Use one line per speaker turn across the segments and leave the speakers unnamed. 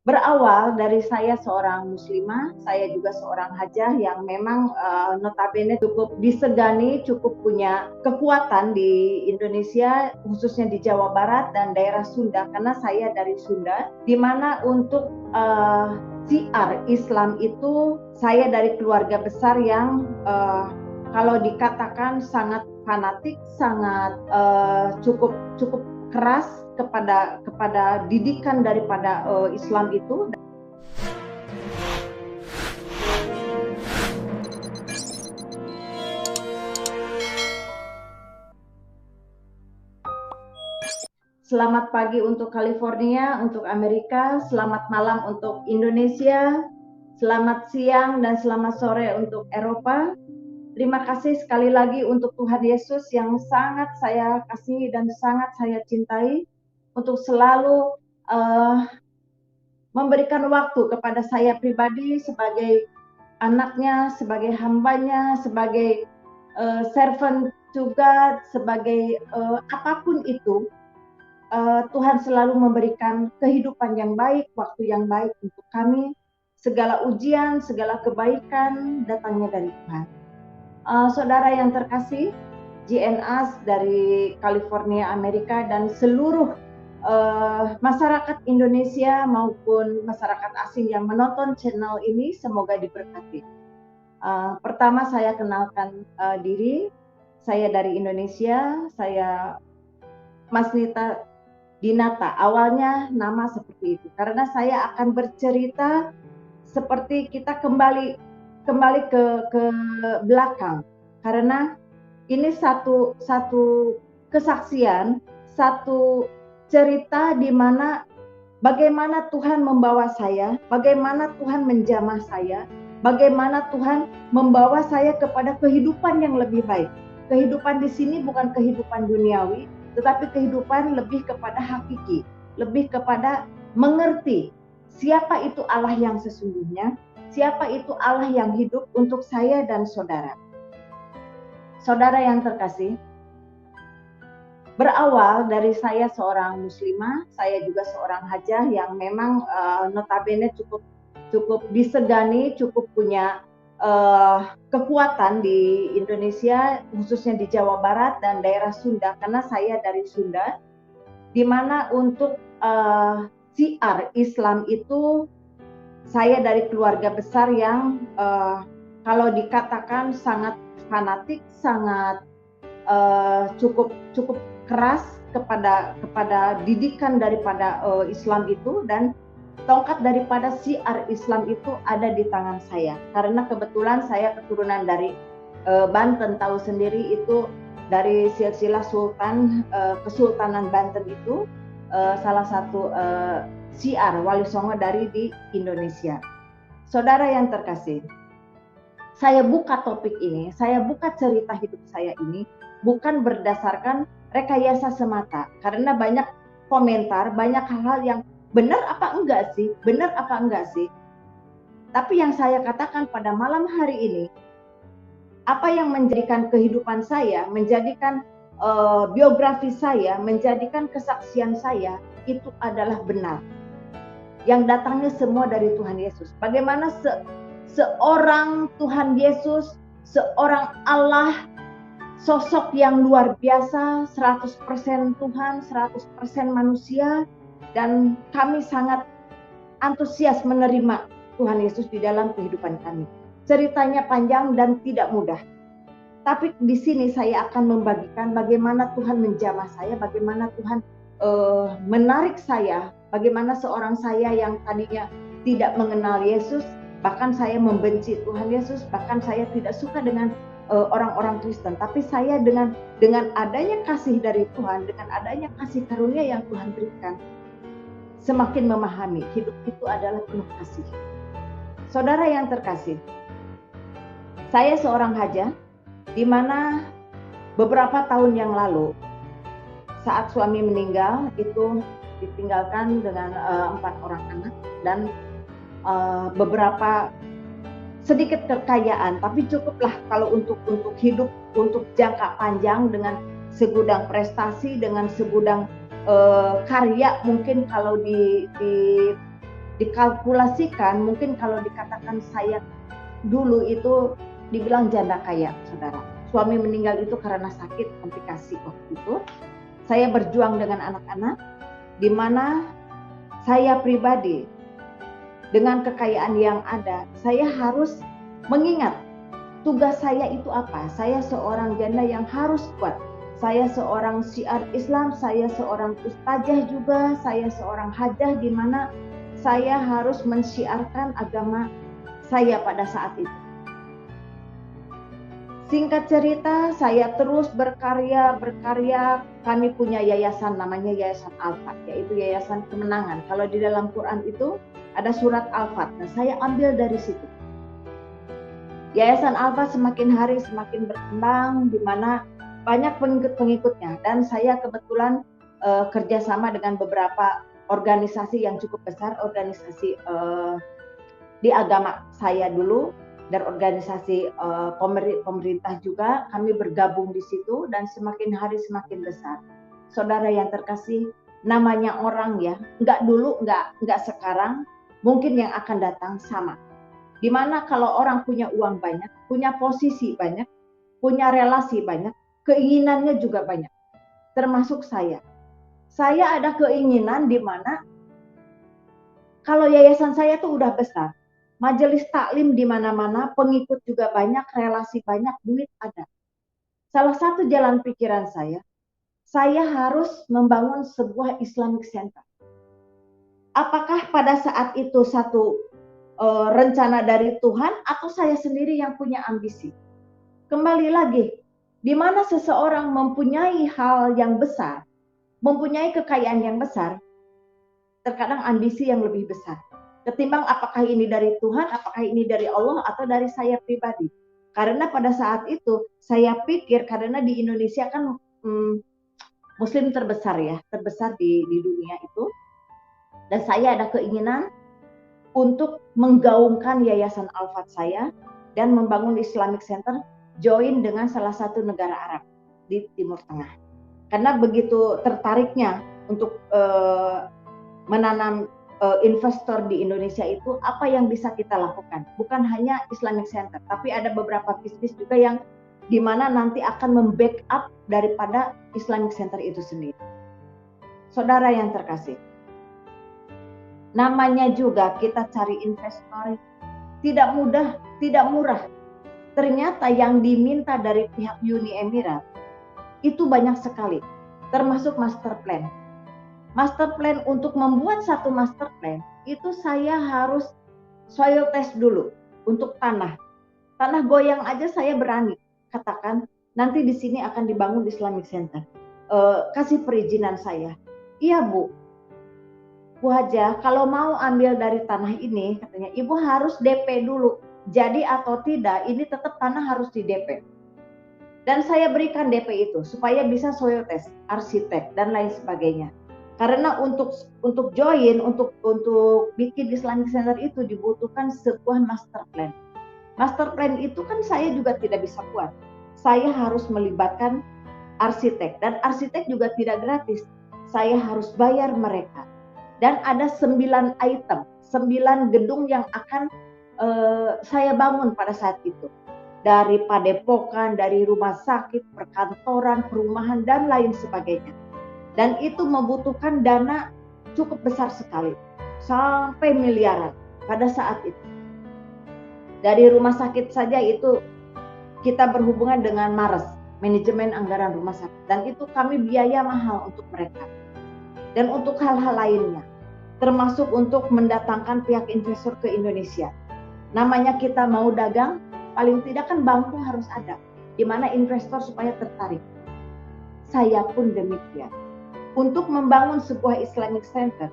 Berawal dari saya seorang muslimah, saya juga seorang hajah yang memang notabene cukup disegani, cukup punya kekuatan di Indonesia, khususnya di Jawa Barat dan daerah Sunda, karena saya dari Sunda, di mana untuk syiar Islam itu saya dari keluarga besar yang kalau dikatakan sangat fanatik, sangat cukup keras kepada didikan daripada Islam itu. Selamat pagi untuk California, untuk Amerika, selamat malam untuk Indonesia, selamat siang dan selamat sore untuk Eropa. Terima kasih sekali lagi untuk Tuhan Yesus yang sangat saya kasihi dan sangat saya cintai untuk selalu memberikan waktu kepada saya pribadi sebagai anaknya, sebagai hambanya, sebagai servant to God, sebagai apapun itu. Tuhan selalu memberikan kehidupan yang baik, waktu yang baik untuk kami. Segala ujian, segala kebaikan datangnya dari Tuhan. Saudara yang terkasih, GNAS dari California, Amerika, dan seluruh masyarakat Indonesia maupun masyarakat asing yang menonton channel ini, semoga diberkati. Pertama saya kenalkan diri, saya dari Indonesia, saya Masnita Dinata. Awalnya nama seperti itu, karena saya akan bercerita seperti kita kembali ke belakang, karena ini satu kesaksian, satu cerita di mana bagaimana Tuhan membawa saya, bagaimana Tuhan menjamah saya, bagaimana Tuhan membawa saya kepada kehidupan yang lebih baik. Kehidupan di sini bukan kehidupan duniawi, tetapi kehidupan lebih kepada hakiki, lebih kepada mengerti siapa itu Allah yang sesungguhnya, siapa itu Allah yang hidup untuk saya dan saudara. Saudara yang terkasih, berawal dari saya seorang muslimah, saya juga seorang hajah yang memang notabene cukup disegani, cukup punya kekuatan di Indonesia, khususnya di Jawa Barat dan daerah Sunda, karena saya dari Sunda, di mana untuk syiar Islam itu saya dari keluarga besar yang kalau dikatakan sangat fanatik, sangat cukup keras kepada didikan daripada Islam itu, dan tongkat daripada syiar Islam itu ada di tangan saya, karena kebetulan saya keturunan dari Banten, tahu sendiri itu dari silsilah Sultan Kesultanan Banten itu salah satu syiar Wali Songo dari di Indonesia. Saudara yang terkasih, saya buka topik ini, saya buka cerita hidup saya ini bukan berdasarkan rekayasa semata, karena banyak komentar, banyak hal-hal yang benar apa enggak sih, benar apa enggak sih. Tapi yang saya katakan pada malam hari ini, apa yang menjadikan kehidupan saya, menjadikan biografi saya, menjadikan kesaksian saya, itu adalah benar. Yang datangnya semua dari Tuhan Yesus. Bagaimana seorang Tuhan Yesus, seorang Allah, sosok yang luar biasa, 100% Tuhan, 100% manusia, dan kami sangat antusias menerima Tuhan Yesus di dalam kehidupan kami. Ceritanya panjang dan tidak mudah. Tapi di sini saya akan membagikan bagaimana Tuhan menjamah saya, bagaimana Tuhan menarik saya, bagaimana seorang saya yang tadinya tidak mengenal Yesus, bahkan saya membenci Tuhan Yesus, bahkan saya tidak suka dengan orang-orang Kristen, tapi saya dengan adanya kasih dari Tuhan, dengan adanya kasih karunia yang Tuhan berikan, semakin memahami hidup itu adalah penuh kasih. Saudara yang terkasih, saya seorang hajah, di mana beberapa tahun yang lalu, saat suami meninggal, itu ditinggalkan dengan 4 orang anak dan beberapa sedikit kekayaan, tapi cukuplah kalau untuk hidup, untuk jangka panjang, dengan segudang prestasi, dengan segudang karya. Mungkin kalau dikalkulasikan, mungkin kalau dikatakan saya dulu itu dibilang janda kaya, saudara. Suami meninggal itu karena sakit komplikasi waktu itu. Saya berjuang dengan anak-anak, di mana saya pribadi dengan kekayaan yang ada, saya harus mengingat tugas saya itu apa. Saya seorang janda yang harus kuat. Saya seorang syiar Islam, saya seorang ustazah juga, saya seorang hajah, di mana saya harus mensyiarkan agama saya pada saat itu. Singkat cerita, saya terus berkarya. Kami punya yayasan, namanya Yayasan Al-Fat, yaitu Yayasan Kemenangan. Kalau di dalam Quran itu ada surat Al-Fat. Nah, saya ambil dari situ. Yayasan Al-Fat semakin hari semakin berkembang, di mana banyak pengikut-pengikutnya. Dan saya kebetulan kerjasama dengan beberapa organisasi yang cukup besar, organisasi di agama saya dulu, dan organisasi pemerintah juga. Kami bergabung di situ dan semakin hari semakin besar. Saudara yang terkasih, namanya orang ya, nggak dulu, nggak sekarang, mungkin yang akan datang sama. Dimana kalau orang punya uang banyak, punya posisi banyak, punya relasi banyak, keinginannya juga banyak. Termasuk saya. Saya ada keinginan di mana kalau yayasan saya tuh udah besar, majelis taklim di mana-mana, pengikut juga banyak, relasi banyak, duit ada. Salah satu jalan pikiran saya harus membangun sebuah Islamic Center. Apakah pada saat itu satu rencana dari Tuhan atau saya sendiri yang punya ambisi? Kembali lagi, di mana seseorang mempunyai hal yang besar, mempunyai kekayaan yang besar, terkadang ambisi yang lebih besar. Ketimbang apakah ini dari Tuhan, apakah ini dari Allah, atau dari saya pribadi. Karena pada saat itu, saya pikir karena di Indonesia kan Muslim terbesar ya, terbesar di dunia itu. Dan saya ada keinginan untuk menggaungkan Yayasan Al-Fat saya dan membangun Islamic Center, join dengan salah satu negara Arab di Timur Tengah. Karena begitu tertariknya untuk menanam investor di Indonesia itu, apa yang bisa kita lakukan? Bukan hanya Islamic Center, tapi ada beberapa bisnis juga yang dimana nanti akan membackup daripada Islamic Center itu sendiri. Saudara yang terkasih, namanya juga kita cari investor, tidak mudah, tidak murah. Ternyata yang diminta dari pihak Uni Emirat itu banyak sekali, termasuk master plan. Master plan, untuk membuat satu master plan, itu saya harus soil test dulu untuk tanah. Tanah goyang aja saya berani katakan, nanti di sini akan dibangun Islamic Center. Kasih perizinan saya. Iya Bu Haja, kalau mau ambil dari tanah ini, katanya, Ibu harus DP dulu. Jadi atau tidak, ini tetap tanah harus di DP. Dan saya berikan DP itu, supaya bisa soil test, arsitek, dan lain sebagainya. Karena untuk join, untuk bikin Islamic Center itu dibutuhkan sebuah master plan. Master plan itu kan saya juga tidak bisa buat. Saya harus melibatkan arsitek, dan arsitek juga tidak gratis. Saya harus bayar mereka. Dan ada 9 item, 9 gedung yang akan saya bangun pada saat itu. Dari padepokan, dari rumah sakit, perkantoran, perumahan, dan lain sebagainya. Dan itu membutuhkan dana cukup besar sekali, sampai miliaran pada saat itu. Dari rumah sakit saja itu kita berhubungan dengan Mares, manajemen anggaran rumah sakit. Dan itu kami biaya mahal untuk mereka. Dan untuk hal-hal lainnya, termasuk untuk mendatangkan pihak investor ke Indonesia. Namanya kita mau dagang, paling tidak kan bangku harus ada, di mana investor supaya tertarik. Saya pun demikian. Untuk membangun sebuah Islamic Center,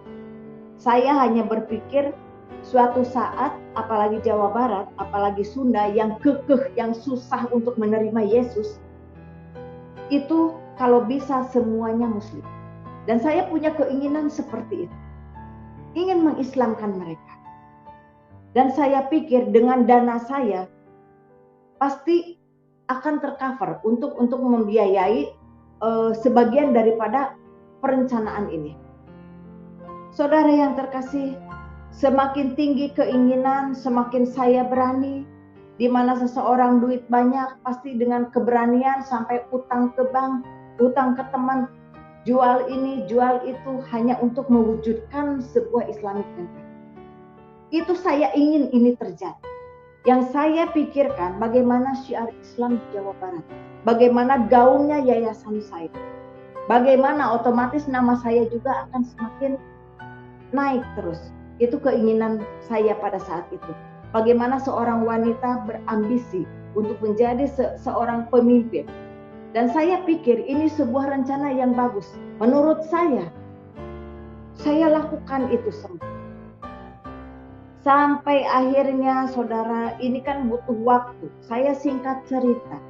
saya hanya berpikir suatu saat, apalagi Jawa Barat, apalagi Sunda yang kekeh, yang susah untuk menerima Yesus, itu kalau bisa semuanya Muslim. Dan saya punya keinginan seperti itu, ingin mengislamkan mereka. Dan saya pikir dengan dana saya pasti akan tercover untuk membiayai sebagian daripada perencanaan ini. Saudara yang terkasih, Semakin tinggi keinginan, semakin saya berani. Di mana seseorang duit banyak, pasti dengan keberanian sampai utang ke bank, utang ke teman, jual ini, jual itu hanya untuk mewujudkan sebuah Islamic Center. Itu saya ingin ini terjadi. Yang saya pikirkan bagaimana syiar Islam di Jawa Barat, bagaimana gaungnya yayasan saya, bagaimana otomatis nama saya juga akan semakin naik terus. Itu keinginan saya pada saat itu. Bagaimana seorang wanita berambisi untuk menjadi seorang pemimpin. Dan saya pikir ini sebuah rencana yang bagus. Menurut saya lakukan itu semua. Sampai akhirnya saudara, ini kan butuh waktu. Saya singkat cerita.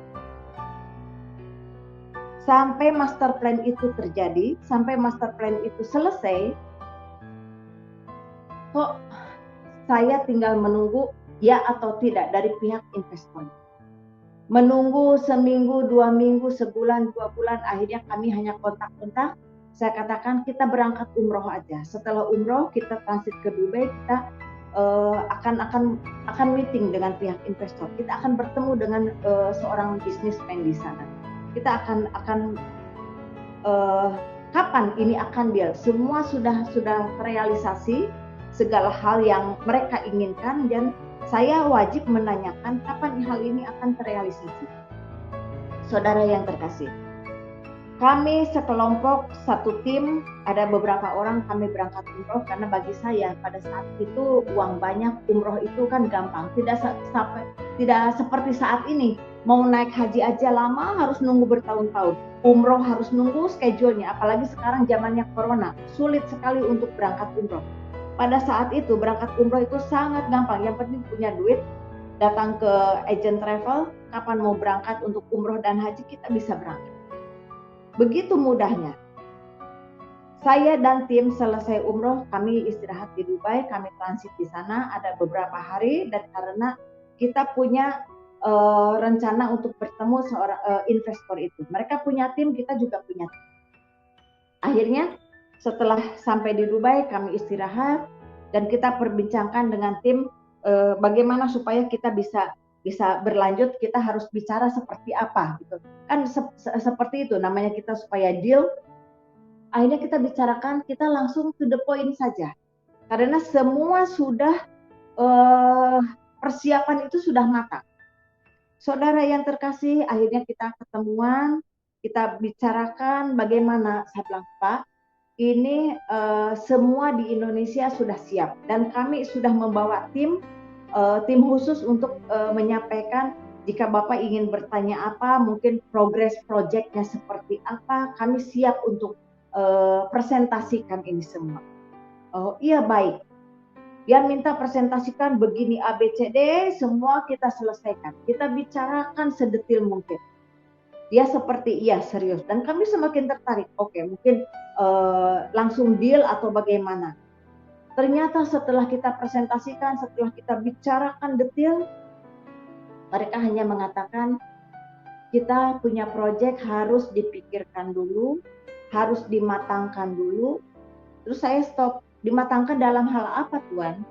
Sampai master plan itu terjadi, sampai master plan itu selesai, kok saya tinggal menunggu ya atau tidak dari pihak investor. Menunggu seminggu, 2 minggu, sebulan, 2 bulan, akhirnya kami hanya kontak-kontak. Saya katakan kita berangkat umroh aja. Setelah umroh kita transit ke Dubai, kita akan meeting dengan pihak investor. Kita akan bertemu dengan seorang businessman di sana. Kita akan kapan ini akan deal. Semua sudah terrealisasi, segala hal yang mereka inginkan, dan saya wajib menanyakan kapan hal ini akan terrealisasi. Saudara yang terkasih, kami sekelompok, satu tim, ada beberapa orang kami berangkat umroh, karena bagi saya pada saat itu uang banyak, umroh itu kan gampang. Tidak seperti saat ini, mau naik haji aja lama, harus nunggu bertahun-tahun. Umroh harus nunggu schedule-nya, apalagi sekarang zamannya corona, sulit sekali untuk berangkat umroh. Pada saat itu berangkat umroh itu sangat gampang, yang penting punya duit, datang ke agent travel, kapan mau berangkat untuk umroh dan haji kita bisa berangkat. Begitu mudahnya. Saya dan tim selesai umroh, kami istirahat di Dubai, kami transit di sana ada beberapa hari, dan karena kita punya rencana untuk bertemu seorang investor itu. Mereka punya tim, kita juga punya tim. Akhirnya setelah sampai di Dubai, kami istirahat dan kita perbincangkan dengan tim bagaimana supaya kita bisa berlanjut, kita harus bicara seperti apa gitu. Kan seperti itu namanya, kita supaya deal. Akhirnya kita bicarakan, kita langsung to the point saja. Karena semua sudah persiapan itu sudah matang. Saudara yang terkasih, akhirnya kita ketemuan, kita bicarakan bagaimana. Saya bilang, Pak, ini semua di Indonesia sudah siap dan kami sudah membawa tim khusus untuk menyampaikan jika Bapak ingin bertanya apa, mungkin progres proyeknya seperti apa, kami siap untuk presentasikan ini semua. Oh iya, baik. Dia minta presentasikan begini ABCD, semua kita selesaikan. Kita bicarakan sedetil mungkin. Dia seperti iya serius, dan kami semakin tertarik. Oke, mungkin langsung deal atau bagaimana. Ternyata setelah kita presentasikan, setelah kita bicarakan detail, mereka hanya mengatakan kita punya proyek harus dipikirkan dulu, harus dimatangkan dulu. Terus saya stop. Dimatangkan dalam hal apa, Tuan?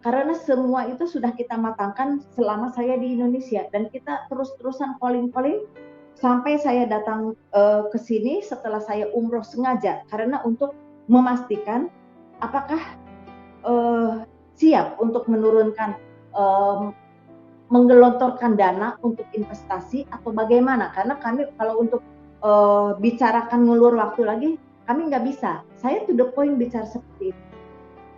Karena semua itu sudah kita matangkan selama saya di Indonesia, dan kita terus-terusan calling sampai saya datang ke sini setelah saya umroh sengaja, karena untuk memastikan apakah siap untuk menurunkan menggelontorkan dana untuk investasi atau bagaimana. Karena kami kalau untuk bicarakan ngulur waktu lagi, kami nggak bisa. Saya to the point bicara seperti itu.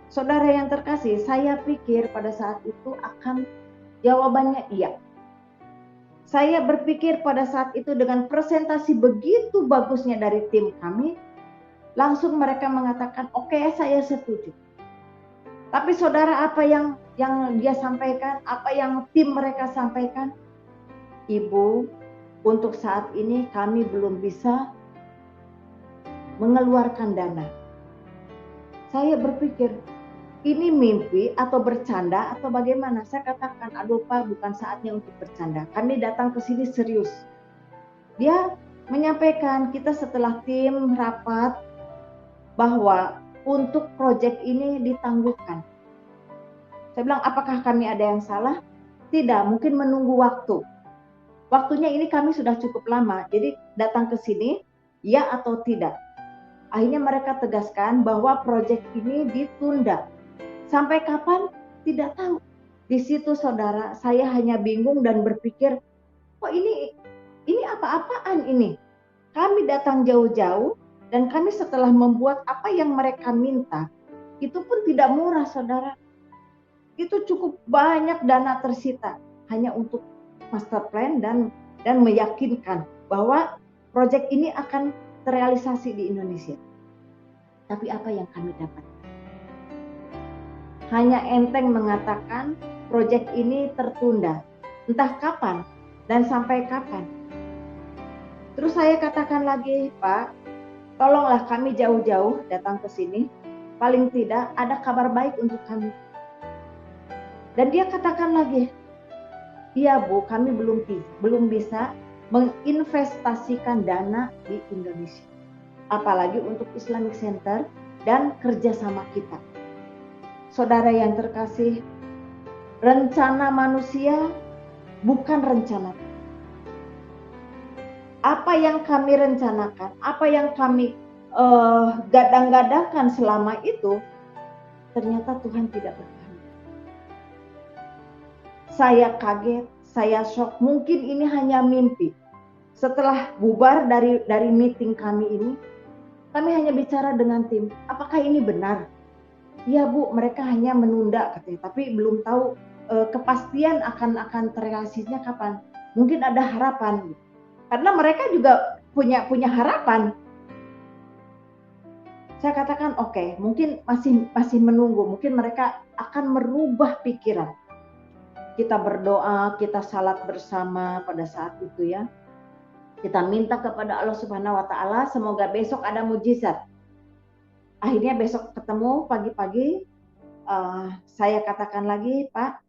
Saudara yang terkasih, saya pikir pada saat itu akan jawabannya iya. Saya berpikir pada saat itu dengan presentasi begitu bagusnya dari tim kami, langsung mereka mengatakan, oke, saya setuju. Tapi saudara, apa yang dia sampaikan, apa yang tim mereka sampaikan? Ibu, untuk saat ini kami belum bisa mengeluarkan dana. Saya berpikir, ini mimpi atau bercanda atau bagaimana? Saya katakan, aduh Pak, bukan saatnya untuk bercanda. Kami datang ke sini serius. Dia menyampaikan, kita setelah tim rapat bahwa untuk proyek ini ditangguhkan. Saya bilang, apakah kami ada yang salah? Tidak, mungkin menunggu waktu. Waktunya ini kami sudah cukup lama, jadi datang ke sini, ya atau tidak. Akhirnya mereka tegaskan bahwa proyek ini ditunda. Sampai kapan? Tidak tahu. Di situ saudara, saya hanya bingung dan berpikir, kok ini apa-apaan ini? Kami datang jauh-jauh dan kami setelah membuat apa yang mereka minta, itu pun tidak murah saudara. Itu cukup banyak dana tersita hanya untuk master plan dan meyakinkan bahwa proyek ini akan terrealisasi di Indonesia. Tapi apa yang kami dapat? Hanya enteng mengatakan proyek ini tertunda. Entah kapan dan sampai kapan. Terus saya katakan lagi, Pak, tolonglah kami jauh-jauh datang ke sini. Paling tidak ada kabar baik untuk kami. Dan dia katakan lagi, iya Bu, kami belum bisa menginvestasikan dana di Indonesia. Apalagi untuk Islamic Center dan kerjasama kita. Saudara yang terkasih, rencana manusia bukan rencana. Apa yang kami rencanakan, apa yang kami gadang-gadangkan selama itu, ternyata Tuhan tidak berkehendak. Saya kaget, saya shock. Mungkin ini hanya mimpi. Setelah bubar dari meeting kami ini, kami hanya bicara dengan tim. Apakah ini benar? Ya Bu, mereka hanya menunda katanya, tapi belum tahu kepastian akan terrealisasinya kapan. Mungkin ada harapan, karena mereka juga punya harapan. Saya katakan oke, mungkin masih menunggu, mungkin mereka akan merubah pikiran. Kita berdoa, kita salat bersama pada saat itu ya. Kita minta kepada Allah Subhanahu wa taala semoga besok ada mujizat. Akhirnya besok ketemu pagi-pagi, saya katakan lagi, Pak,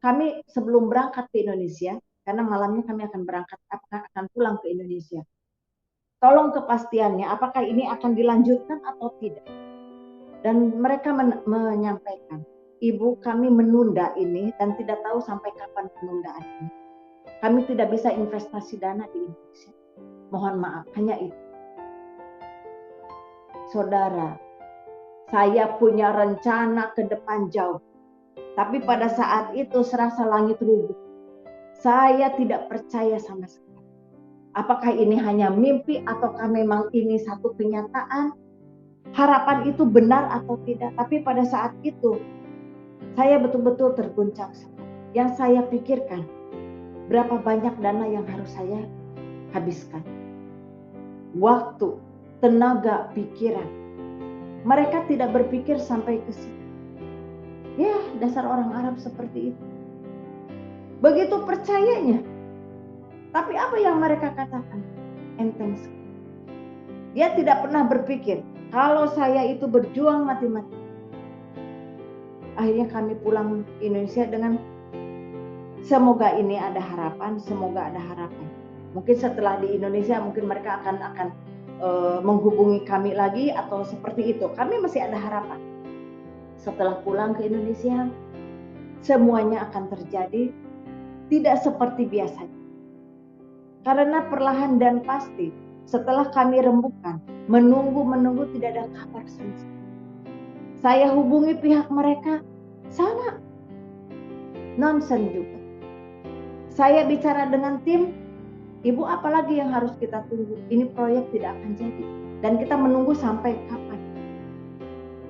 kami sebelum berangkat ke Indonesia, karena malamnya kami akan pulang ke Indonesia. Tolong kepastiannya, apakah ini akan dilanjutkan atau tidak? Dan mereka menyampaikan, Ibu, kami menunda ini dan tidak tahu sampai kapan penundaan ini. Kami tidak bisa investasi dana di Indonesia. Mohon maaf, hanya itu. Saudara, saya punya rencana ke depan jauh. Tapi pada saat itu serasa langit rubuh. Saya tidak percaya sama sekali. Apakah ini hanya mimpi ataukah memang ini satu kenyataan? Harapan itu benar atau tidak? Tapi pada saat itu saya betul-betul terguncang. Yang saya pikirkan, berapa banyak dana yang harus saya habiskan? Waktu, tenaga, pikiran. Mereka tidak berpikir sampai ke situ. Ya, dasar orang Arab seperti itu. Begitu percayanya. Tapi apa yang mereka katakan? Enteng sekali. Dia tidak pernah berpikir, kalau saya itu berjuang mati-mati. Akhirnya kami pulang ke Indonesia dengan semoga ini ada harapan, semoga ada harapan. Mungkin setelah di Indonesia mungkin mereka akan menghubungi kami lagi atau seperti itu. Kami masih ada harapan. Setelah pulang ke Indonesia, semuanya akan terjadi tidak seperti biasanya. Karena perlahan dan pasti setelah kami rembukan, menunggu tidak ada kabar sama sekali. Saya hubungi pihak mereka, sama. Nonsen juga. Saya bicara dengan tim, Ibu apalagi yang harus kita tunggu? Ini proyek tidak akan jadi. Dan kita menunggu sampai kapan?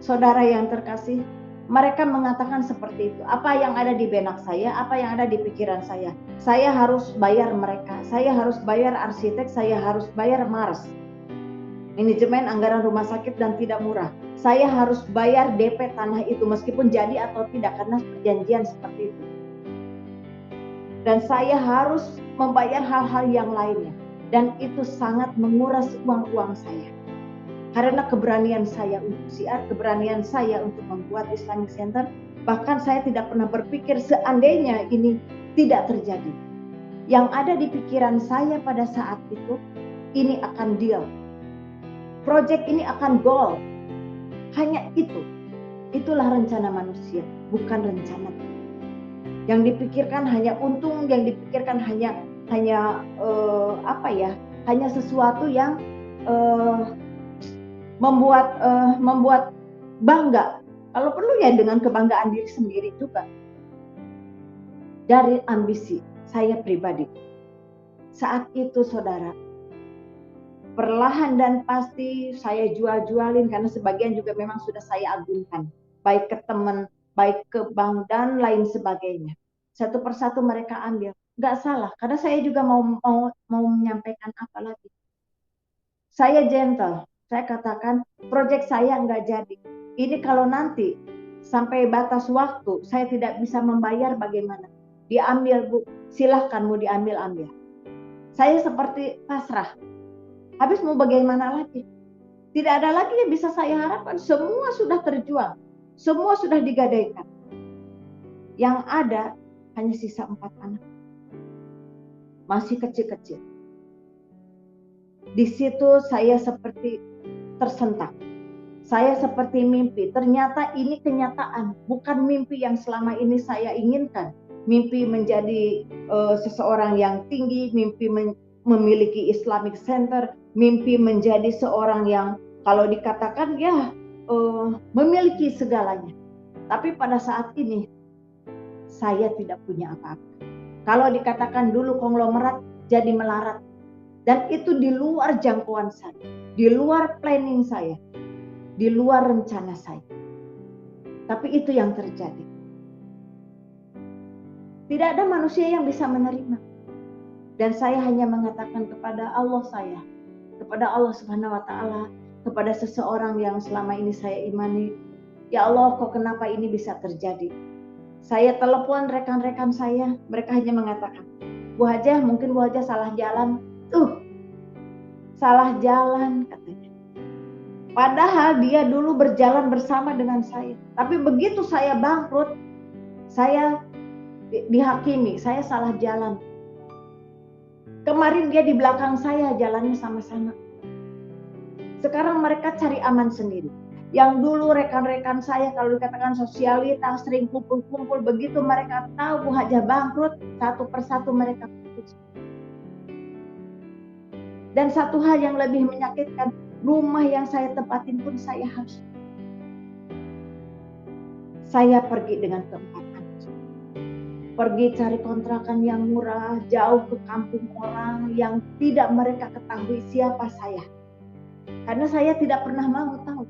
Saudara yang terkasih, mereka mengatakan seperti itu. Apa yang ada di benak saya, apa yang ada di pikiran saya. Saya harus bayar mereka, saya harus bayar arsitek, saya harus bayar Mars. Manajemen anggaran rumah sakit dan tidak murah. Saya harus bayar DP tanah itu meskipun jadi atau tidak karena perjanjian seperti itu. Dan saya harus membayar hal-hal yang lainnya. Dan itu sangat menguras uang-uang saya. Karena keberanian saya untuk siar, keberanian saya untuk membuat Islamic Center, bahkan saya tidak pernah berpikir seandainya ini tidak terjadi. Yang ada di pikiran saya pada saat itu, ini akan deal. Project ini akan goal. Hanya itu. Itulah rencana manusia. bukan rencana. Yang dipikirkan hanya untung, yang dipikirkan hanya hanya sesuatu yang membuat bangga. Kalau perlu ya dengan kebanggaan diri sendiri juga. Dari ambisi saya pribadi. Saat itu saudara, perlahan dan pasti saya jual-jualin karena sebagian juga memang sudah saya agungkan. Baik ke teman, baik ke bank dan lain sebagainya. Satu persatu mereka ambil. Nggak salah, karena saya juga mau menyampaikan apa lagi. Saya gentle, saya katakan proyek saya nggak jadi. Ini kalau nanti sampai batas waktu saya tidak bisa membayar bagaimana? Diambil Bu, silahkan mau diambil. Saya seperti pasrah. Habis mau bagaimana lagi? Tidak ada lagi yang bisa saya harapkan. Semua sudah terjual, semua sudah digadaikan. Yang ada hanya sisa 4 anak, masih kecil-kecil. Di situ saya seperti tersentak. Saya seperti mimpi. Ternyata ini kenyataan, bukan mimpi yang selama ini saya inginkan. Mimpi menjadi seseorang yang tinggi, mimpi memiliki Islamic Center, mimpi menjadi seorang yang kalau dikatakan ya memiliki segalanya. Tapi pada saat ini saya tidak punya apa-apa. Kalau dikatakan dulu konglomerat jadi melarat. Dan itu di luar jangkauan saya, di luar planning saya, di luar rencana saya. Tapi itu yang terjadi. Tidak ada manusia yang bisa menerima. Dan saya hanya mengatakan kepada Allah saya, kepada Allah Subhanahu wa taala, kepada seseorang yang selama ini saya imani, ya Allah, kok kenapa ini bisa terjadi? Saya telepon rekan-rekan saya, mereka hanya mengatakan, Bu Hajah, mungkin Bu Hajah salah jalan. Salah jalan katanya. Padahal dia dulu berjalan bersama dengan saya. Tapi begitu saya bangkrut, saya dihakimi, saya salah jalan. Kemarin dia di belakang saya, jalannya sama-sama. Sekarang mereka cari aman sendiri. Yang dulu rekan-rekan saya kalau dikatakan sosialitas, sering kumpul-kumpul, begitu mereka tahu Bu Hajah bangkrut, satu persatu mereka putus. Dan satu hal yang lebih menyakitkan, rumah yang saya tempatin pun saya harus. Saya pergi dengan keempat anak. Pergi cari kontrakan yang murah, jauh ke kampung orang yang tidak mereka ketahui siapa saya. Karena saya tidak pernah mau tahu.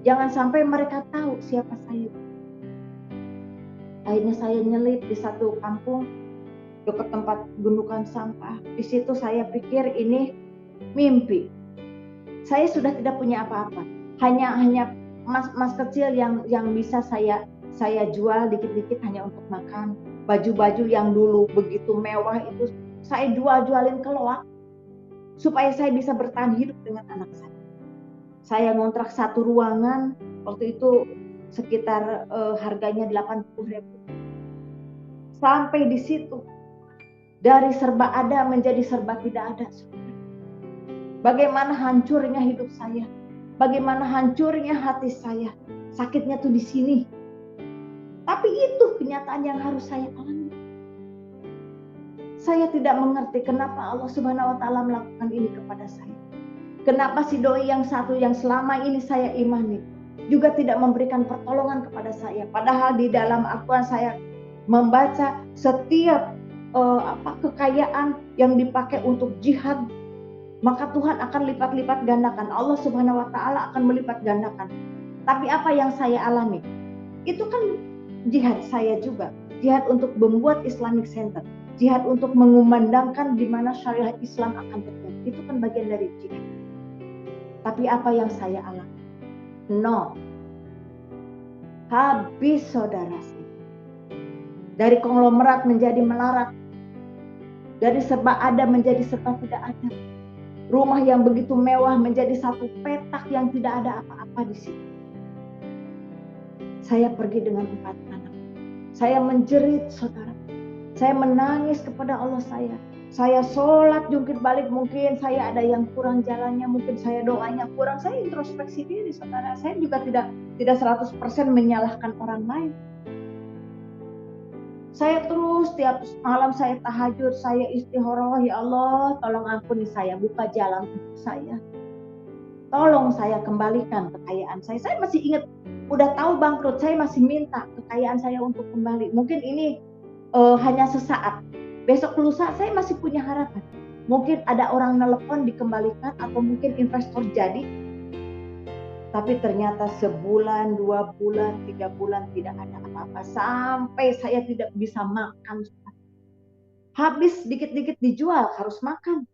Jangan sampai mereka tahu siapa saya. Akhirnya saya nyelip di satu kampung, dekat tempat gundukan sampah. Di situ saya pikir ini mimpi. Saya sudah tidak punya apa-apa. Hanya emas kecil yang bisa saya jual dikit-dikit hanya untuk makan. Baju-baju yang dulu begitu mewah itu saya jualin keluar supaya saya bisa bertahan hidup dengan anak saya. Saya ngontrak satu ruangan, waktu itu sekitar harganya 80.000. Sampai di situ, dari serba ada menjadi serba tidak ada. Bagaimana hancurnya hidup saya, bagaimana hancurnya hati saya. Sakitnya tuh di sini. Tapi itu kenyataan yang harus saya alami. Saya tidak mengerti kenapa Allah Subhanahu wa taala melakukan ini kepada saya. Kenapa si doi yang satu yang selama ini saya imani juga tidak memberikan pertolongan kepada saya. Padahal di dalam Al-Quran saya membaca setiap kekayaan yang dipakai untuk jihad, maka Tuhan akan lipat-lipat gandakan. Allah Subhanahu wa taala akan melipat gandakan. Tapi apa yang saya alami? Itu kan jihad saya juga. Jihad untuk membuat Islamic Center. Jihad untuk mengumandangkan di mana syariat Islam akan terjadi. Itu kan bagian dari jihad. Tapi apa yang saya alami? No. Habis saudara saya. Dari konglomerat menjadi melarat. Dari serba ada menjadi serba tidak ada. Rumah yang begitu mewah menjadi satu petak yang tidak ada apa-apa di situ. Saya pergi dengan 4 anak. Saya menjerit saudara. Saya menangis kepada Allah saya. Saya sholat jungkir balik, mungkin saya ada yang kurang jalannya, mungkin saya doanya kurang. Saya introspeksi diri saudara. Saya juga tidak 100% menyalahkan orang lain. Saya terus tiap malam saya tahajud, saya istikharah, ya Allah, tolong ampuni saya, buka jalan untuk saya. Tolong saya kembalikan kekayaan saya. Saya masih ingat, udah tahu bangkrut, saya masih minta kekayaan saya untuk kembali. Mungkin ini hanya sesaat. Besok lusa saya masih punya harapan. Mungkin ada orang nelpon dikembalikan atau mungkin investor jadi. Tapi ternyata sebulan, 2 bulan, 3 bulan tidak ada apa-apa. Sampai saya tidak bisa makan. Habis dikit-dikit dijual, harus makan.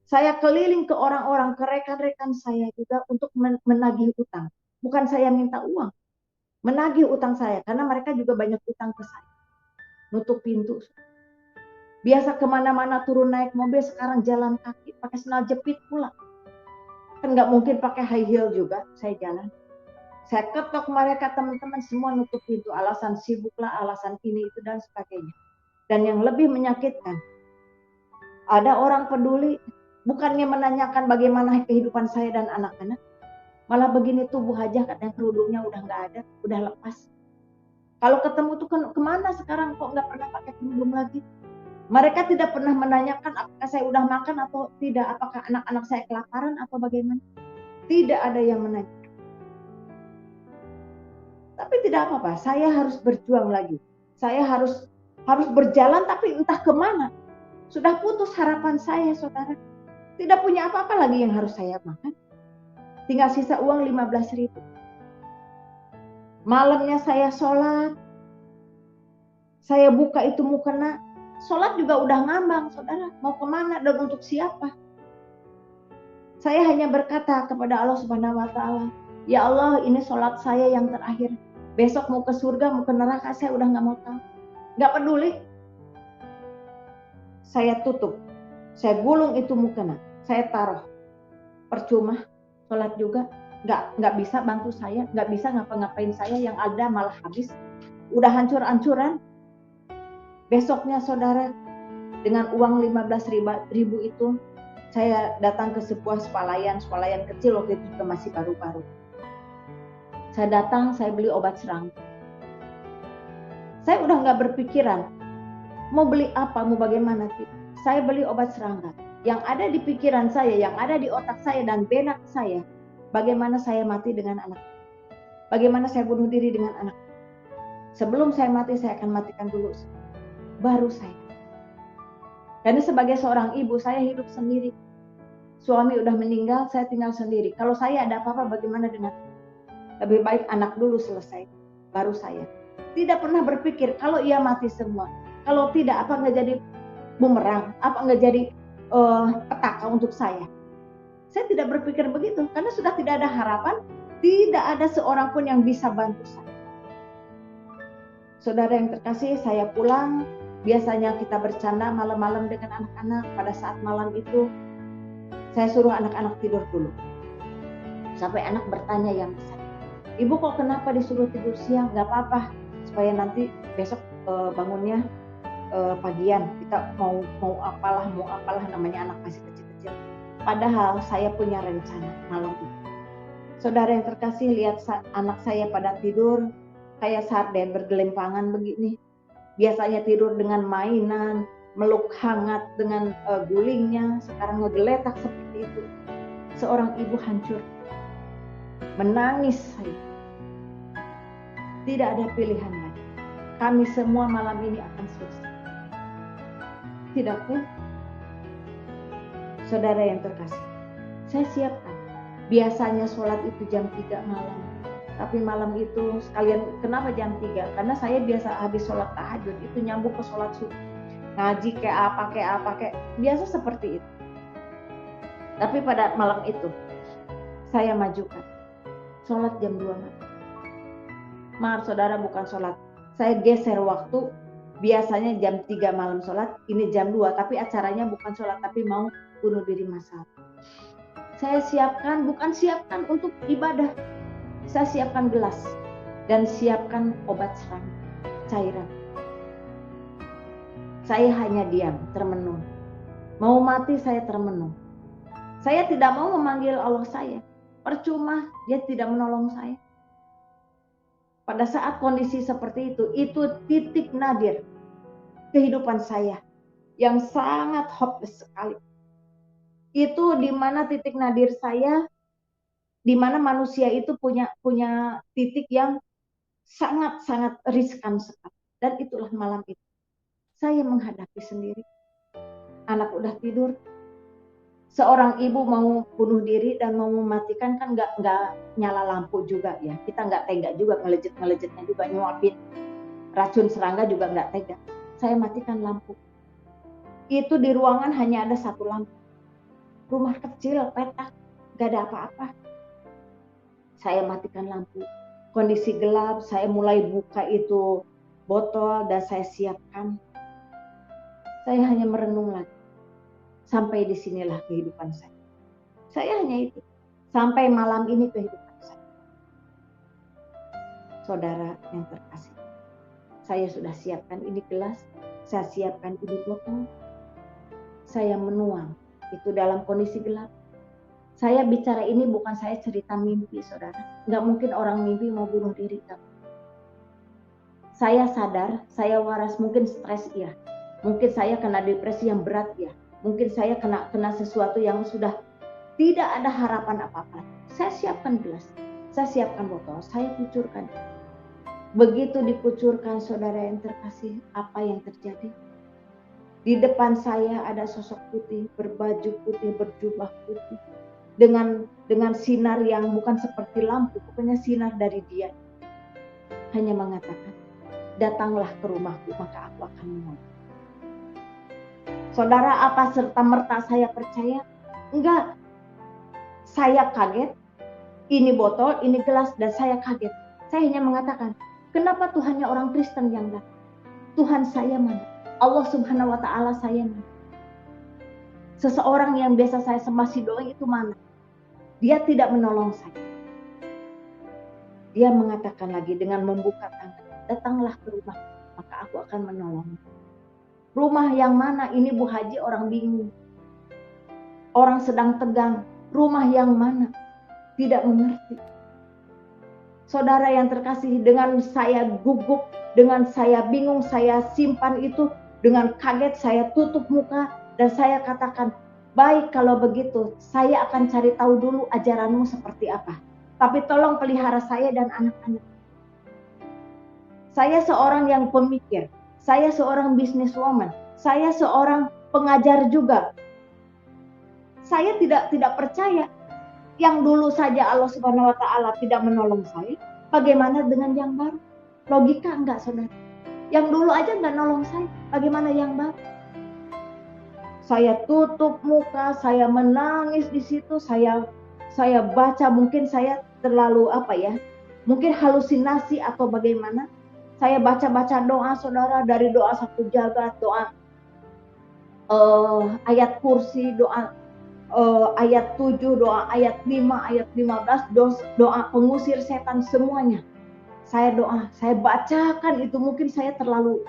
Saya keliling ke orang-orang, ke rekan-rekan saya juga untuk menagih utang. Bukan saya minta uang. Menagih utang saya. Karena mereka juga banyak utang ke saya. Nutup pintu. Biasa kemana-mana turun naik mobil, sekarang jalan kaki. Pakai sandal jepit pula. Kan nggak mungkin pakai high heel juga saya jalan. Saya ketok mereka, teman-teman semua nutup pintu, alasan sibuk lah, alasan ini itu dan sebagainya. Dan yang lebih menyakitkan, ada orang peduli, bukannya menanyakan bagaimana kehidupan saya dan anak-anak, malah begini tubuh aja katanya kerudungnya udah nggak ada, udah lepas. Kalau ketemu tuh kemana sekarang kok nggak pernah pakai kerudung lagi? Mereka tidak pernah menanyakan apakah saya udah makan atau tidak, apakah anak-anak saya kelaparan atau bagaimana. Tidak ada yang menanya. Tapi tidak apa-apa, saya harus berjuang lagi. Saya harus berjalan tapi entah kemana. Sudah putus harapan saya, saudara. Tidak punya apa-apa lagi yang harus saya makan. Tinggal sisa uang 15.000. Malamnya saya sholat. Saya buka itu mukena. Sholat juga udah ngambang, saudara. Mau kemana dan untuk siapa? Saya hanya berkata kepada Allah Subhanahu wa Ta'ala, ya Allah, ini sholat saya yang terakhir. Besok mau ke surga, mau ke neraka, saya udah nggak mau tahu. Nggak peduli. Saya tutup. Saya gulung itu mukena. Saya taruh. Percuma. Sholat juga. Nggak bisa bantu saya. Nggak bisa ngapa-ngapain saya. Yang ada malah habis. Udah hancur-hancuran. Besoknya saudara, dengan uang 15.000 itu, saya datang ke sebuah swalayan kecil, waktu itu juga masih baru-baru. Saya datang, saya beli obat serangga. Saya udah nggak berpikiran, mau beli apa, mau bagaimana. Saya beli obat serangga. Yang ada di pikiran saya, yang ada di otak saya dan benak saya, bagaimana saya mati dengan anak. Bagaimana saya bunuh diri dengan anak. Sebelum saya mati, saya akan matikan dulu. Baru saya. Karena sebagai seorang ibu, saya hidup sendiri. Suami udah meninggal, saya tinggal sendiri. Kalau saya ada apa-apa, bagaimana dengan? Lebih baik anak dulu selesai, baru saya. Tidak pernah berpikir kalau ia mati semua. Kalau tidak, apa nggak jadi bumerang? Apa nggak jadi petaka untuk saya? Saya tidak berpikir begitu, karena sudah tidak ada harapan. Tidak ada seorang pun yang bisa bantu saya. Saudara yang terkasih, saya pulang. Biasanya kita bercanda malam-malam dengan anak-anak. Pada saat malam itu, saya suruh anak-anak tidur dulu. Sampai anak bertanya yang besar, Ibu kok kenapa disuruh tidur siang? Gak apa-apa, supaya nanti besok bangunnya pagian. Kita mau apalah namanya anak masih kecil-kecil. Padahal saya punya rencana malam itu. Saudara yang terkasih, lihat anak saya pada tidur kayak sarden bergelimpangan begini. Biasanya tidur dengan mainan, meluk hangat dengan gulingnya, sekarang ngegeletak seperti itu. Seorang ibu hancur. Menangis saya. Tidak ada pilihan lagi. Kami semua malam ini akan selesai. Tidak pun, saudara yang terkasih, saya siapkan. Biasanya sholat itu jam 3 malam. Tapi malam itu sekalian, kenapa jam 3? Karena saya biasa habis sholat tahajud itu nyambung ke sholat subuh. Ngaji kayak apa, biasa seperti itu. Tapi pada malam itu, saya majukan. Sholat jam 2 malam. Maaf saudara, bukan sholat. Saya geser waktu, biasanya jam 3 malam sholat, ini jam 2. Tapi acaranya bukan sholat, tapi mau bunuh diri massal. Saya siapkan, bukan siapkan untuk ibadah. Saya siapkan gelas dan siapkan obat serangga, cairan. Saya hanya diam, termenung. Mau mati saya termenung. Saya tidak mau memanggil Allah saya. Percuma, dia tidak menolong saya. Pada saat kondisi seperti itu titik nadir. kehidupan saya yang sangat hopeless sekali. Itu di mana titik nadir saya, di mana manusia itu punya titik yang sangat-sangat riskan sekali. Dan itulah malam itu. Saya menghadapi sendiri. Anak udah tidur. Seorang ibu mau bunuh diri dan mau mematikan kan nggak nyala lampu juga ya. Kita nggak tega juga ngelejit-ngelejitnya juga, nyuapin racun serangga juga nggak tega. Saya matikan lampu. Itu di ruangan hanya ada satu lampu. Rumah kecil, petak, nggak ada apa-apa. Saya matikan lampu. Kondisi gelap, saya mulai buka itu botol dan saya siapkan. Saya hanya merenung lagi. Sampai disinilah kehidupan saya. Saya hanya itu. Sampai malam ini kehidupan saya. Saudara yang terkasih. Saya sudah siapkan ini gelas. Saya siapkan ini botol. Saya menuang. Itu dalam kondisi gelap. Saya bicara ini bukan saya cerita mimpi, saudara. Nggak mungkin orang mimpi mau bunuh diri. Saya sadar, saya waras, mungkin stres ya. Mungkin saya kena depresi yang berat ya. Mungkin saya kena sesuatu yang sudah tidak ada harapan apa-apa. Saya siapkan gelas, saya siapkan botol, saya kucurkan. Begitu dikucurkan, saudara yang terkasih, apa yang terjadi? Di depan saya ada sosok putih, berbaju putih, berjubah putih. Dengan sinar yang bukan seperti lampu, pokoknya sinar dari dia. Hanya mengatakan, datanglah ke rumahku, maka aku akan menolong. Saudara, apa serta-merta saya percaya? Enggak. Saya kaget, ini botol, ini gelas, dan saya kaget. Saya hanya mengatakan, kenapa Tuhannya orang Kristen yang datang? Tuhan saya mana? Allah Subhanahu wa Ta'ala saya mana? Seseorang yang biasa saya sembah si doi itu mana? Dia tidak menolong saya. Dia mengatakan lagi dengan membuka tangan, datanglah ke rumah, maka aku akan menolongmu. Rumah yang mana? Ini Bu Haji orang bingung. Orang sedang tegang. Rumah yang mana? Tidak mengerti. Saudara yang terkasih, dengan saya gugup, dengan saya bingung, saya simpan itu, dengan kaget saya tutup muka dan saya katakan, baik kalau begitu, saya akan cari tahu dulu ajaranmu seperti apa. Tapi tolong pelihara saya dan anak-anak. Saya seorang yang pemikir, saya seorang businesswoman, saya seorang pengajar juga. Saya tidak percaya. Yang dulu saja Allah Subhanahu wa Ta'ala tidak menolong saya, bagaimana dengan yang baru? Logika enggak, saudara? Yang dulu aja enggak nolong saya, bagaimana yang baru? Saya tutup muka, saya menangis di situ, saya baca, mungkin saya terlalu mungkin halusinasi atau bagaimana. Saya baca-baca doa, saudara, dari doa satu jagat, doa ayat kursi, doa ayat 7, doa ayat 5, ayat 15, doa pengusir setan, semuanya. Saya doa, saya bacakan itu, mungkin saya terlalu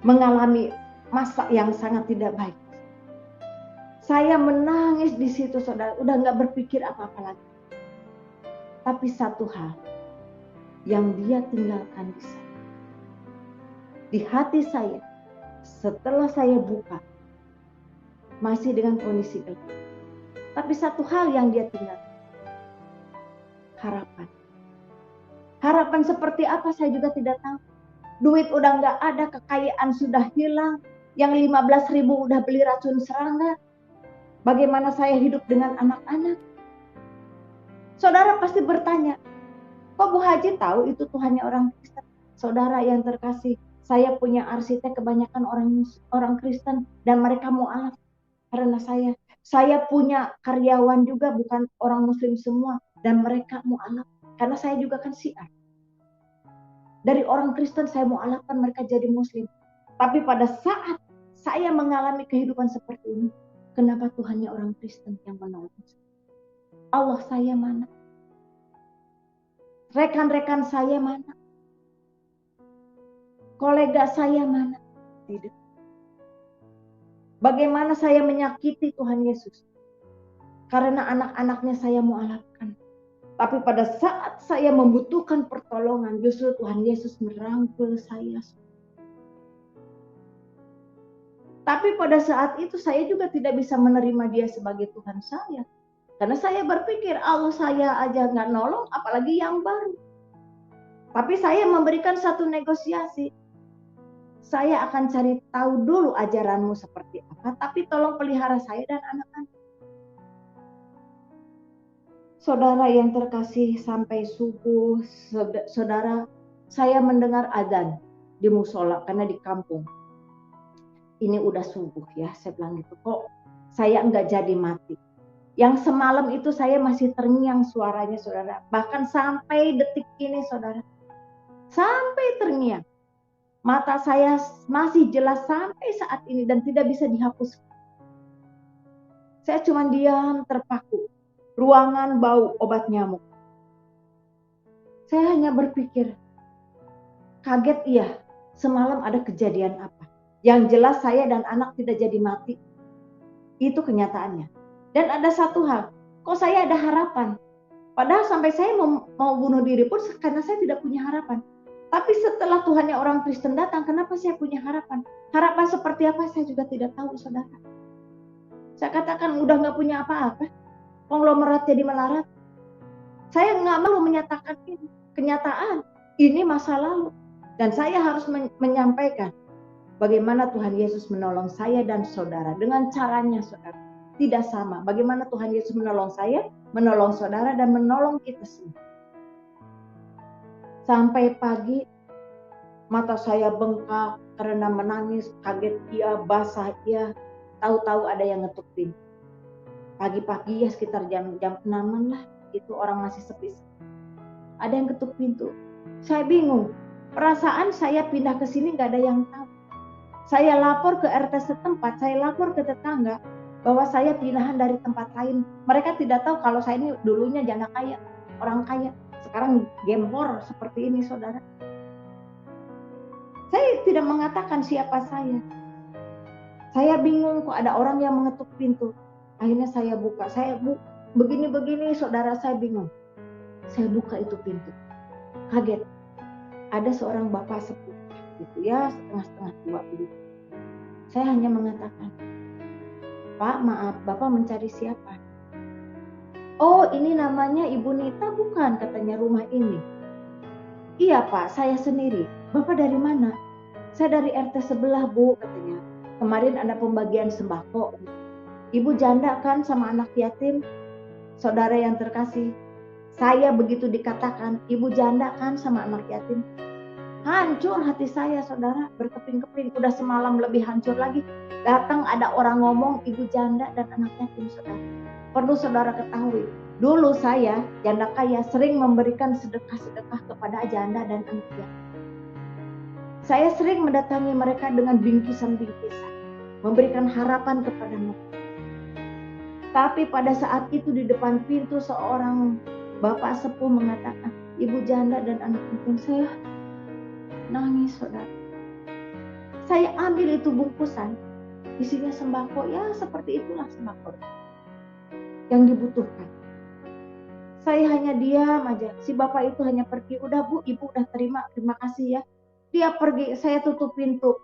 mengalami masa yang sangat tidak baik. Saya menangis di situ, saudara, udah nggak berpikir apa-apa lagi. Tapi satu hal yang dia tinggalkan di saya, di hati saya, setelah saya buka, masih dengan kondisi gelap. Tapi satu hal yang dia tinggalkan, harapan. Harapan seperti apa saya juga tidak tahu. Duit udah nggak ada, kekayaan sudah hilang, yang 15.000 udah beli racun serangga. Bagaimana saya hidup dengan anak-anak? Saudara pasti bertanya, kok Bu Haji tahu itu Tuhannya orang Kristen? Saudara yang terkasih, saya punya arsitek kebanyakan orang Kristen dan mereka mualaf karena saya punya karyawan juga bukan orang Muslim semua dan mereka mualaf karena saya juga kan Syiah. Dari orang Kristen saya mualafkan mereka jadi Muslim. Tapi pada saat saya mengalami kehidupan seperti ini, kenapa Tuhannya orang Kristen yang menolong saya? Allah saya mana? Rekan-rekan saya mana? Kolega saya mana? Tidak. Bagaimana saya menyakiti Tuhan Yesus? Karena anak-anaknya saya mualafkan. Tapi pada saat saya membutuhkan pertolongan, justru Tuhan Yesus merangkul saya. Tapi pada saat itu saya juga tidak bisa menerima dia sebagai Tuhan saya. Karena saya berpikir Allah saya aja nggak nolong, apalagi yang baru. Tapi saya memberikan satu negosiasi. Saya akan cari tahu dulu ajaranmu seperti apa, tapi tolong pelihara saya dan anak-anak. Saudara yang terkasih, sampai subuh, saudara, saya mendengar adzan di musola karena di kampung. Ini udah subuh ya, saya bilang gitu. Kok saya enggak jadi mati? Yang semalam itu saya masih terngiang suaranya, saudara. Bahkan sampai detik ini, saudara. Sampai terngiang. Mata saya masih jelas sampai saat ini dan tidak bisa dihapus. Saya cuma diam terpaku. Ruangan bau obat nyamuk. Saya hanya berpikir, kaget iya, semalam ada kejadian apa. Yang jelas saya dan anak tidak jadi mati. Itu kenyataannya. Dan ada satu hal, kok saya ada harapan. Padahal sampai saya mau bunuh diri pun karena saya tidak punya harapan. Tapi setelah Tuhannya orang Kristen datang, kenapa saya punya harapan? Harapan seperti apa saya juga tidak tahu, saudara. Saya katakan udah nggak punya apa-apa. Konglomerat jadi melarat. Saya nggak perlu menyatakan ini. Kenyataan, ini masa lalu. Dan saya harus menyampaikan bagaimana Tuhan Yesus menolong saya dan saudara. Dengan caranya, saudara. Tidak sama. Bagaimana Tuhan Yesus menolong saya, menolong saudara, dan menolong kita semua. Sampai pagi, mata saya bengkak karena menangis, kaget iya, basah iya. Tahu-tahu ada yang ngetuk pintu. Pagi-pagi ya sekitar jam 6-an lah, itu orang masih sepi. Ada yang ketuk pintu. Saya bingung. Perasaan saya pindah ke sini nggak ada yang tahu. Saya lapor ke RT setempat, saya lapor ke tetangga bahwa saya pindahan dari tempat lain. Mereka tidak tahu kalau saya ini dulunya janda kaya, orang kaya. Sekarang gempor seperti ini, saudara. Saya tidak mengatakan siapa saya. Saya bingung kok ada orang yang mengetuk pintu. Akhirnya saya buka. Begini-begini, saudara, saya bingung. Saya buka itu pintu. Kaget. Ada seorang bapak sepuh. Gitu ya, setengah-setengah tua begitu. Saya hanya mengatakan, Pak, maaf, Bapak mencari siapa? Oh, ini namanya Ibu Nita bukan, katanya rumah ini. Iya Pak, saya sendiri. Bapak dari mana? Saya dari RT sebelah Bu, katanya. Kemarin ada pembagian sembako. Ibu janda kan sama anak yatim? Saudara yang terkasih, saya begitu dikatakan, ibu janda kan sama anak yatim? Hancur hati saya, saudara, berkeping-keping. Udah semalam lebih hancur lagi. Datang ada orang ngomong ibu janda dan anak yatim, saudara. Perlu saudara ketahui, dulu saya, janda kaya, sering memberikan sedekah-sedekah kepada janda dan anak yatim. Saya sering mendatangi mereka dengan bingkisan-bingkisan, memberikan harapan kepada mereka. Tapi pada saat itu di depan pintu seorang bapak sepuh mengatakan, ibu janda dan anak yatim. Saya nangis, saudara. Saya ambil itu bungkusan, isinya sembako, ya seperti itulah sembako yang dibutuhkan. Saya hanya diam aja. Si bapak itu hanya pergi. Udah Bu, ibu udah terima kasih ya. Dia pergi, saya tutup pintu.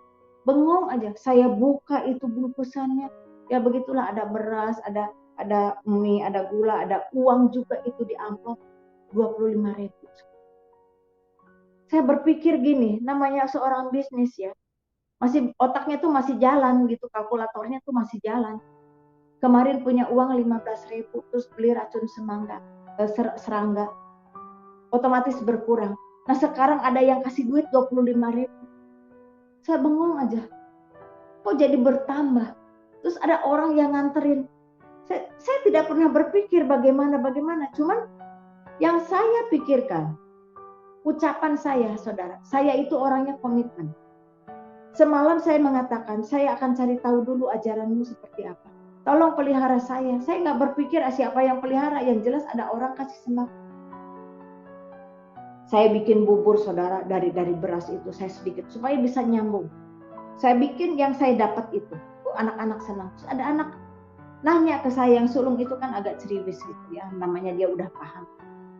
Bengong aja. Saya buka itu bungkusannya. Ya begitulah, ada beras, ada mie, ada gula, ada uang juga itu di amplop 25.000. Saya berpikir gini, namanya seorang bisnis ya, masih otaknya tuh masih jalan gitu, kalkulatornya tuh masih jalan. Kemarin punya uang 15.000, terus beli racun serangga, otomatis berkurang. Nah sekarang ada yang kasih duit 25.000. Saya bengong aja, kok jadi bertambah? Terus ada orang yang nganterin. Saya tidak pernah berpikir bagaimana, cuman yang saya pikirkan, ucapan saya, saudara, saya itu orangnya komitmen. Semalam saya mengatakan, saya akan cari tahu dulu ajaranmu seperti apa. Tolong pelihara saya. Saya nggak berpikir siapa yang pelihara, yang jelas ada orang kasih sembako. Saya bikin bubur, saudara, dari beras itu saya sedikit supaya bisa nyambung. Saya bikin yang saya dapat itu. Anak-anak senang. Terus ada anak nanya ke saya, yang sulung itu kan agak ceriwis gitu ya, namanya dia udah paham.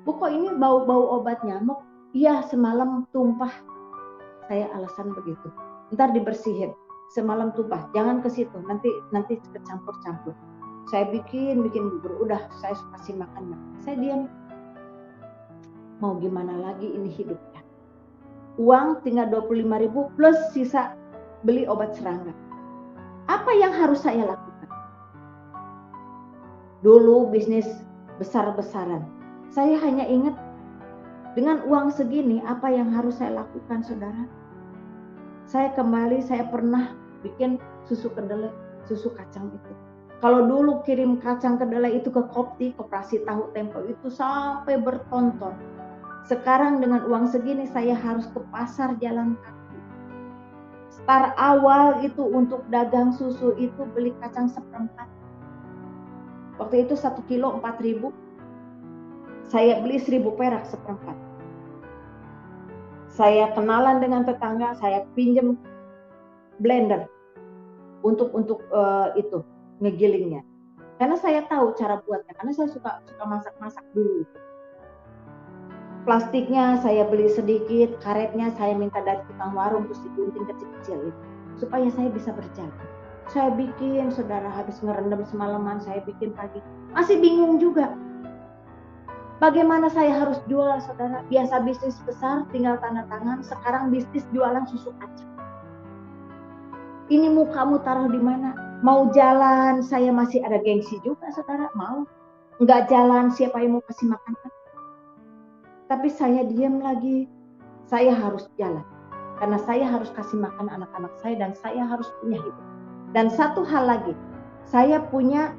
Bu kok ini bau-bau obat nyamuk? Iya semalam tumpah. Saya alasan begitu. Ntar dibersihin. Semalam tumpah. Jangan ke situ. Nanti kecampur-campur. Saya bikin bubur. Udah saya kasih makan. Saya diam. Mau gimana lagi ini hidupnya. Uang tinggal 25.000 plus sisa beli obat serangga. Apa yang harus saya lakukan? Dulu bisnis besar-besaran. Saya hanya ingat dengan uang segini apa yang harus saya lakukan, saudara? Saya pernah bikin susu kedelai, susu kacang itu. Kalau dulu kirim kacang kedelai itu ke Koperasi Tahu Tempo itu sampai bertonton. Sekarang dengan uang segini saya harus ke pasar jalan kaki. Start awal itu untuk dagang susu itu beli kacang seperempat. Waktu itu 1 kilo 4.000. Saya beli 1.000 perak seperempat. Saya kenalan dengan tetangga, saya pinjam blender untuk itu ngegilingnya. Karena saya tahu cara buatnya, karena saya suka masak-masak dulu. Plastiknya saya beli sedikit, karetnya saya minta dari tukang warung terus digunting kecil-kecil itu, supaya saya bisa berjalan. Saya bikin, saudara, habis ngerendam semalaman, saya bikin pagi. Masih bingung juga. Bagaimana saya harus jual, saudara? Biasa bisnis besar, tinggal tanda tangan. Sekarang bisnis jualan susu kacang. Ini mukamu taruh di mana? Mau jalan, saya masih ada gengsi juga, saudara. Mau. Nggak jalan, siapa yang mau kasih makan? Tapi saya diam lagi. Saya harus jalan. Karena saya harus kasih makan anak-anak saya dan saya harus punya hidup. Dan satu hal lagi, saya punya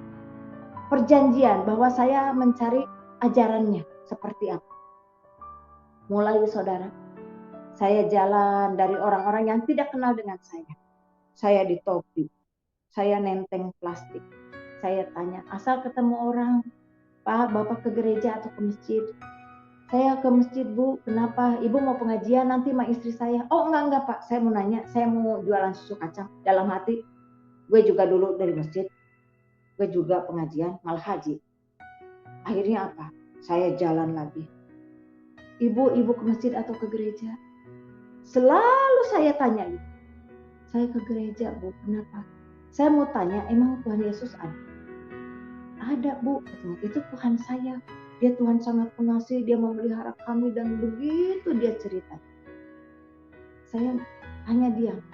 perjanjian bahwa saya mencari ajarannya seperti apa. Mulai, saudara, saya jalan dari orang-orang yang tidak kenal dengan saya. Saya di topi, saya nenteng plastik. Saya tanya, asal ketemu orang, Pak, Bapak ke gereja atau ke masjid? Saya ke masjid, Bu. Kenapa? Ibu mau pengajian nanti sama istri saya. Oh enggak Pak, saya mau nanya, saya mau jualan susu kacang. Dalam hati, gue juga dulu dari masjid, gue juga pengajian, malah haji. Akhirnya apa? Saya jalan lagi. Ibu ke masjid atau ke gereja? Selalu saya tanya. Saya ke gereja, Bu. Kenapa? Saya mau tanya, emang Tuhan Yesus ada? Ada, Bu. Itu Tuhan saya. Dia Tuhan sangat pengasih, dia memelihara kami, dan begitu dia cerita. Saya hanya diam.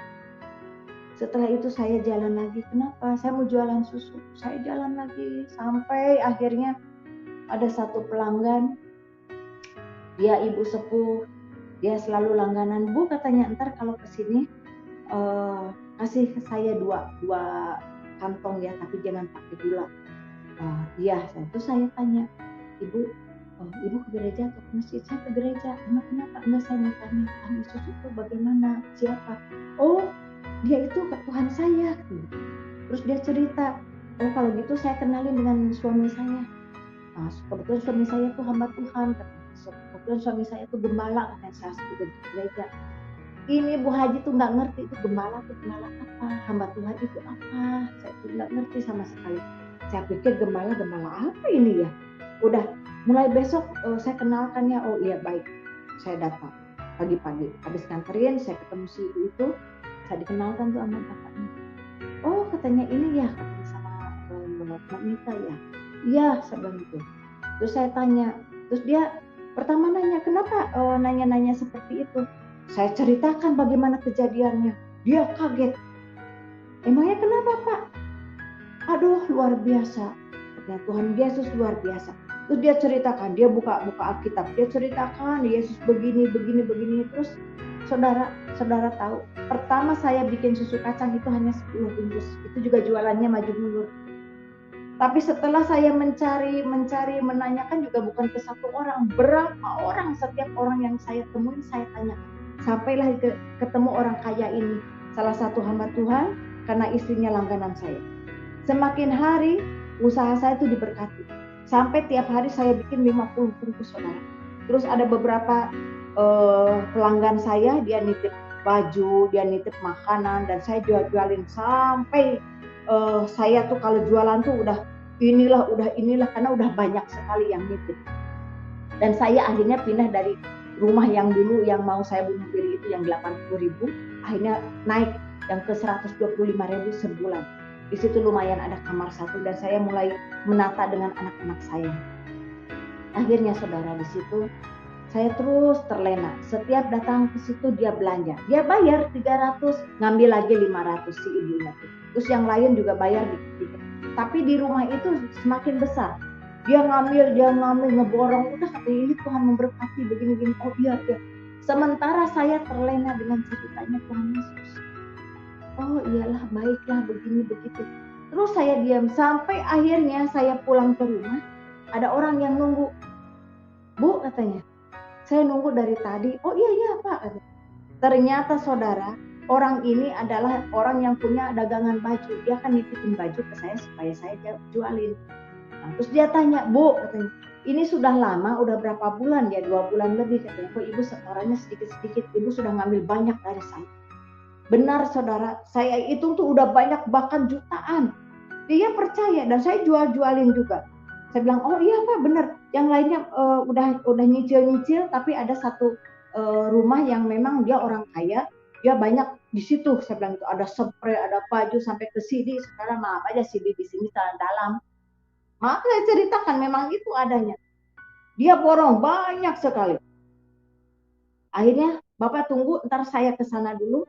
Setelah itu saya jalan lagi. Kenapa? Saya mau jualan susu. Saya jalan lagi sampai akhirnya ada satu pelanggan. Dia ibu sepuh. Dia selalu langganan. Bu, katanya, ntar kalau kesini kasih ke saya dua kantong ya, tapi jangan pakai gula. Iya, terus saya tanya, Ibu ke gereja atau ke masjid? Saya ke gereja. Emang kenapa? Enggak, saya mau tanya, Tuhan Yesus itu bagaimana? Siapa? Oh, dia itu Tuhan saya. Terus dia cerita, oh kalau gitu saya kenalin dengan suami saya. Kebetulan suami saya itu hamba Tuhan. Kebetulan suami saya itu gembala, katanya, saya juga di gereja. Ini Bu Haji tuh nggak ngerti itu gembala apa, hamba Tuhan itu apa. Saya tuh nggak ngerti sama sekali. Saya pikir gembala apa ini ya? Udah, mulai besok saya kenalkan ya. Oh iya, baik. Saya datang pagi-pagi. Habis nganterin, saya ketemu si ibu itu. Saya dikenalkan tuh sama bapaknya. Oh, katanya ini ya, katanya sama Mbak Mita ya. Iya, saya bilang gitu. Terus saya tanya. Terus dia pertama nanya, kenapa nanya-nanya seperti itu? Saya ceritakan bagaimana kejadiannya. Dia kaget. Emangnya kenapa, Pak? Aduh, luar biasa. Katanya, Tuhan Yesus luar biasa. Terus dia ceritakan, dia buka Alkitab, dia ceritakan Yesus begini. Terus saudara tahu, pertama saya bikin susu kacang itu hanya 10 bungkus. Itu juga jualannya maju mundur. Tapi setelah saya mencari, menanyakan juga bukan ke satu orang, berapa orang, setiap orang yang saya temuin saya tanya. Sampailah ketemu orang kaya ini, salah satu hamba Tuhan, karena istrinya langganan saya. Semakin hari usaha saya itu diberkati. Sampai tiap hari saya bikin 50 bungkus, saudara. Terus ada beberapa pelanggan saya, dia nitip baju, dia nitip makanan, dan saya jualin sampai saya tuh kalau jualan tuh udah inilah karena udah banyak sekali yang nitip. Dan saya akhirnya pindah dari rumah yang dulu yang mau saya bunuh diri itu yang 80.000, akhirnya naik yang ke 125.000 sebulan. Di situ lumayan ada kamar satu dan saya mulai menata dengan anak-anak saya. Akhirnya saudara, di situ saya terus terlena. Setiap datang ke situ dia belanja. Dia bayar 300, ngambil lagi 500 si ibunya. Terus yang lain juga bayar dikit-dikit. Tapi di rumah itu semakin besar. Dia ngambil, ngeborong. Udah katanya ini Tuhan memberkati begini-gini. Oh iya. Sementara saya terlena dengan ceritanya Tuhan Yesus. Oh iyalah, baiklah, begini begitu. Terus saya diam sampai akhirnya saya pulang ke rumah. Ada orang yang nunggu. Bu, katanya, saya nunggu dari tadi. Oh iya Pak. Ternyata saudara, orang ini adalah orang yang punya dagangan baju. Dia kan nitipin baju ke saya supaya saya jualin. Nah, terus dia tanya, Bu, katanya, ini sudah lama, udah berapa bulan ya? 2 bulan lebih, katanya. Kok ibu setorannya sedikit-sedikit? Ibu sudah ngambil banyak dari saya. Benar saudara, saya itu tuh udah banyak, bahkan jutaan. Dia percaya dan saya jualin juga. Saya bilang, oh iya Pak, benar. Yang lainnya udah nyicil, tapi ada satu rumah yang memang dia orang kaya, dia banyak di situ. Saya bilang itu ada spray, ada baju sampai ke CD. Sekarang maaf aja CD di sini dalam. Maaf saya ceritakan, memang itu adanya. Dia borong banyak sekali. Akhirnya Bapak tunggu, ntar saya ke sana dulu.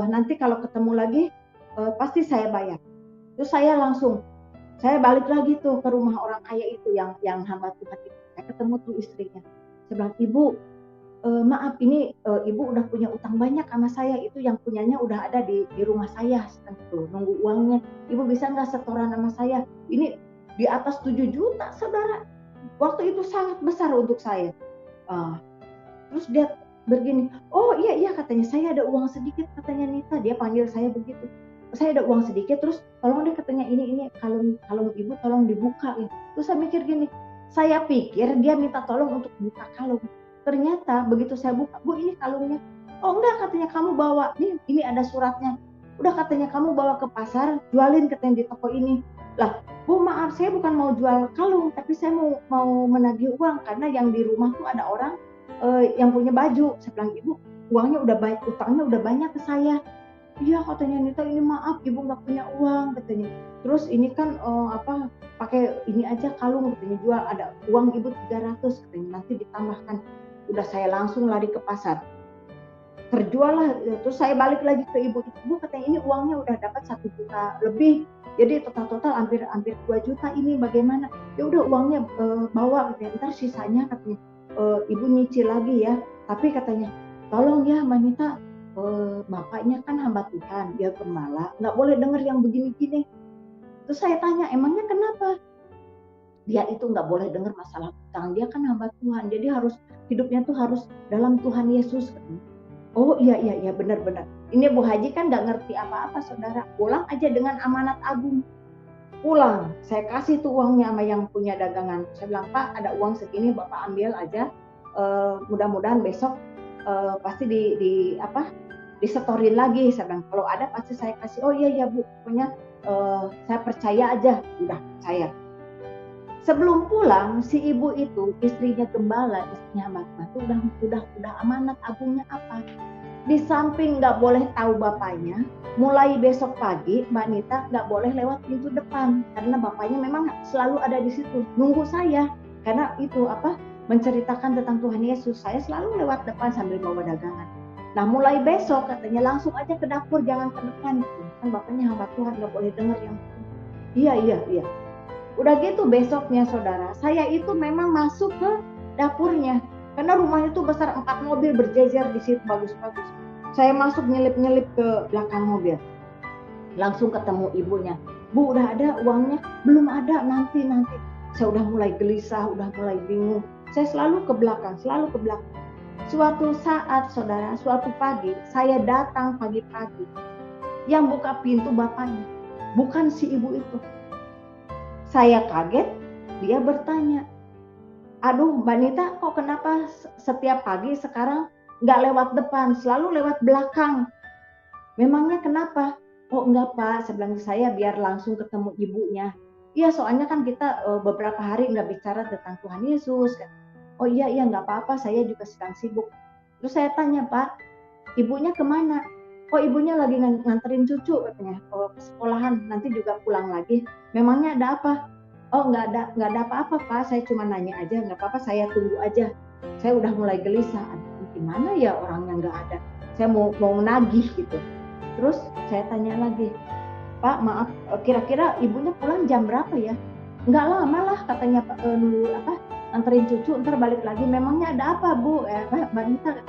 Nanti kalau ketemu lagi pasti saya bayar. Terus saya balik lagi tuh ke rumah orang kaya itu yang hamba Tuhan itu. Saya ketemu tuh istrinya. Saya bilang, Ibu, maaf ini Ibu udah punya utang banyak sama saya, itu yang punyanya udah ada di rumah saya, tuh, nunggu uangnya. Ibu bisa nggak setoran sama saya? Ini di atas 7 juta saudara. Waktu itu sangat besar untuk saya. Terus dia begini, oh iya katanya, saya ada uang sedikit, katanya Nita, dia panggil saya begitu, saya ada uang sedikit, terus tolong deh katanya ini kalung ibu tolong dibuka ya. Terus saya mikir gini, saya pikir dia minta tolong untuk buka kalung, ternyata begitu saya buka, Bu ini kalungnya. Oh enggak, katanya, kamu bawa ini ada suratnya, udah katanya kamu bawa ke pasar, jualin katanya di toko ini. Lah Bu, maaf, saya bukan mau jual kalung, tapi saya mau menagih uang karena yang di rumah tuh ada orang yang punya baju. Saya bilang, Ibu, uangnya udah banyak, utangnya udah banyak ke saya. Iya katanya, Nita, ini maaf Ibu nggak punya uang katanya. Terus ini kan pakai ini aja kalung katanya, jual, ada uang Ibu 300 katanya, nanti ditambahkan. Udah saya langsung lari ke pasar. Terjual lah. Terus saya balik lagi ke ibu, katanya ini uangnya udah dapat 1 juta lebih. Jadi total hampir 2 juta ini, bagaimana? Ya udah uangnya bawa katanya, ntar sisanya katanya Ibu nyicil lagi ya. Tapi katanya, tolong ya Mbak Nita, bapaknya kan hamba Tuhan, dia gembala, nggak boleh dengar yang begini-gini. Terus saya tanya, emangnya kenapa? Dia itu nggak boleh dengar masalah hutang, dia kan hamba Tuhan, jadi hidupnya tuh harus dalam Tuhan Yesus. Oh iya benar. Ini Bu Haji kan nggak ngerti apa-apa saudara, pulang aja dengan amanat agung. Pulang, saya kasih tuh uangnya sama yang punya dagangan. Saya bilang, Pak, ada uang segini, Bapak ambil aja. Mudah-mudahan besok pasti disetorin lagi. Saya bilang, kalau ada pasti saya kasih. Oh iya Bu, pokoknya saya percaya aja. Udah percaya. Sebelum pulang, si ibu itu, istrinya gembala, istrinya Mbak itu udah amanat agungnya apa? Di samping nggak boleh tahu bapaknya, mulai besok pagi Mbak Nita nggak boleh lewat pintu depan karena bapaknya memang selalu ada di situ nunggu saya, karena itu menceritakan tentang Tuhan Yesus. Saya selalu lewat depan sambil bawa dagangan. Nah mulai besok katanya langsung aja ke dapur, jangan ke depan, kan bapaknya hamba Tuhan, nggak boleh dengar yang iya. Udah gitu besoknya saudara, saya itu memang masuk ke dapurnya karena rumahnya itu besar, 4 mobil berjejer di situ, bagus-bagus. Saya masuk nyelip ke belakang mobil, langsung ketemu ibunya. Bu, udah ada uangnya? Belum ada, nanti. Saya udah mulai gelisah, udah mulai bingung. Saya selalu ke belakang. Suatu saat saudara, suatu pagi, saya datang pagi-pagi. Yang buka pintu bapaknya, bukan si ibu itu. Saya kaget, dia bertanya, aduh Mbak Nita, kok kenapa setiap pagi sekarang nggak lewat depan, selalu lewat belakang? Memangnya kenapa? Oh enggak Pak, saya biar langsung ketemu ibunya. Iya, soalnya kan kita beberapa hari nggak bicara tentang Tuhan Yesus. Oh iya, iya nggak apa-apa, saya juga sedang sibuk. Terus saya tanya, Pak, ibunya kemana? Oh ibunya lagi nganterin cucu katanya ke sekolahan, nanti juga pulang lagi. Memangnya ada apa? Oh nggak ada apa-apa Pak, saya cuma nanya aja, nggak apa-apa saya tunggu aja. Saya udah mulai gelisah, gimana ya orangnya nggak ada. Saya mau nagih gitu. Terus saya tanya lagi, Pak maaf, kira-kira ibunya pulang jam berapa ya? Nggak lama lah katanya Pak, nganterin cucu, ntar balik lagi. Memangnya ada apa Bu? Mbak Nita,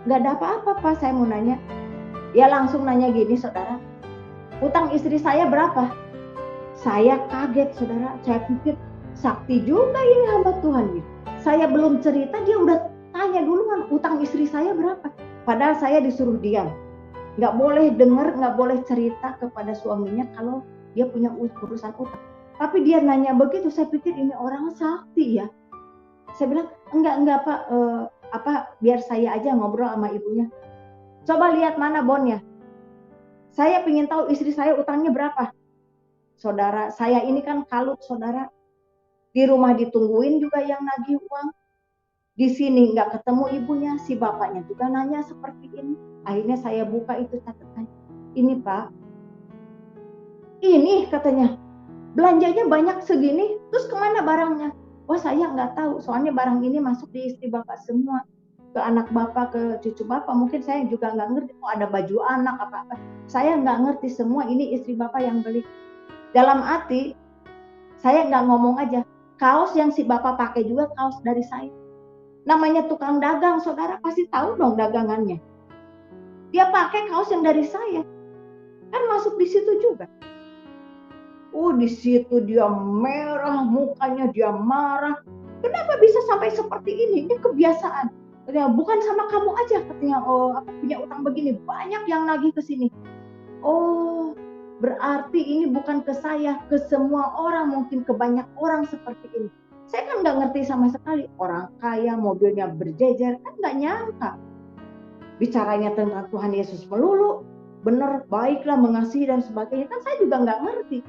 nggak ada apa-apa Pak, saya mau nanya. Dia langsung nanya gini saudara, utang istri saya berapa? Saya kaget saudara, saya pikir sakti juga ini hamba Tuhan gitu. Saya belum cerita dia udah tanya duluan utang istri saya berapa. Padahal saya disuruh diam, nggak boleh dengar, nggak boleh cerita kepada suaminya kalau dia punya urusan utang. Tapi dia nanya begitu, saya pikir ini orang sakti ya. Saya bilang enggak Pak, biar saya aja ngobrol sama ibunya. Coba lihat mana bonnya. Saya ingin tahu istri saya utangnya berapa. Saudara, saya ini kan kalut saudara. Di rumah ditungguin juga yang nagih uang. Di sini nggak ketemu ibunya, si bapaknya juga nanya seperti ini. Akhirnya saya buka itu catatan. Ini Pak, ini katanya, belanjanya banyak segini, terus kemana barangnya? Wah saya nggak tahu, soalnya barang ini masuk di istri bapak semua. Ke anak bapak, ke cucu bapak, mungkin saya juga nggak ngerti. Oh ada baju anak, apa-apa. Saya nggak ngerti semua, ini istri bapak yang beli. Dalam hati, saya nggak ngomong aja. Kaos yang si bapak pakai juga kaos dari saya. Namanya tukang dagang, saudara pasti tahu dong dagangannya. Dia pakai kaos yang dari saya. Kan masuk di situ juga. Di situ dia merah, mukanya dia marah. Kenapa bisa sampai seperti ini? Ini kebiasaan. Bukan sama kamu aja katanya. Punya utang begini, banyak yang nagih ke sini. Oh, berarti ini bukan ke saya, ke semua orang, mungkin ke banyak orang seperti ini. Saya kan nggak ngerti sama sekali. Orang kaya, mobilnya berjejer, kan nggak nyangka. Bicaranya tentang Tuhan Yesus melulu, benar, baiklah, mengasihi dan sebagainya. Kan saya juga nggak ngerti.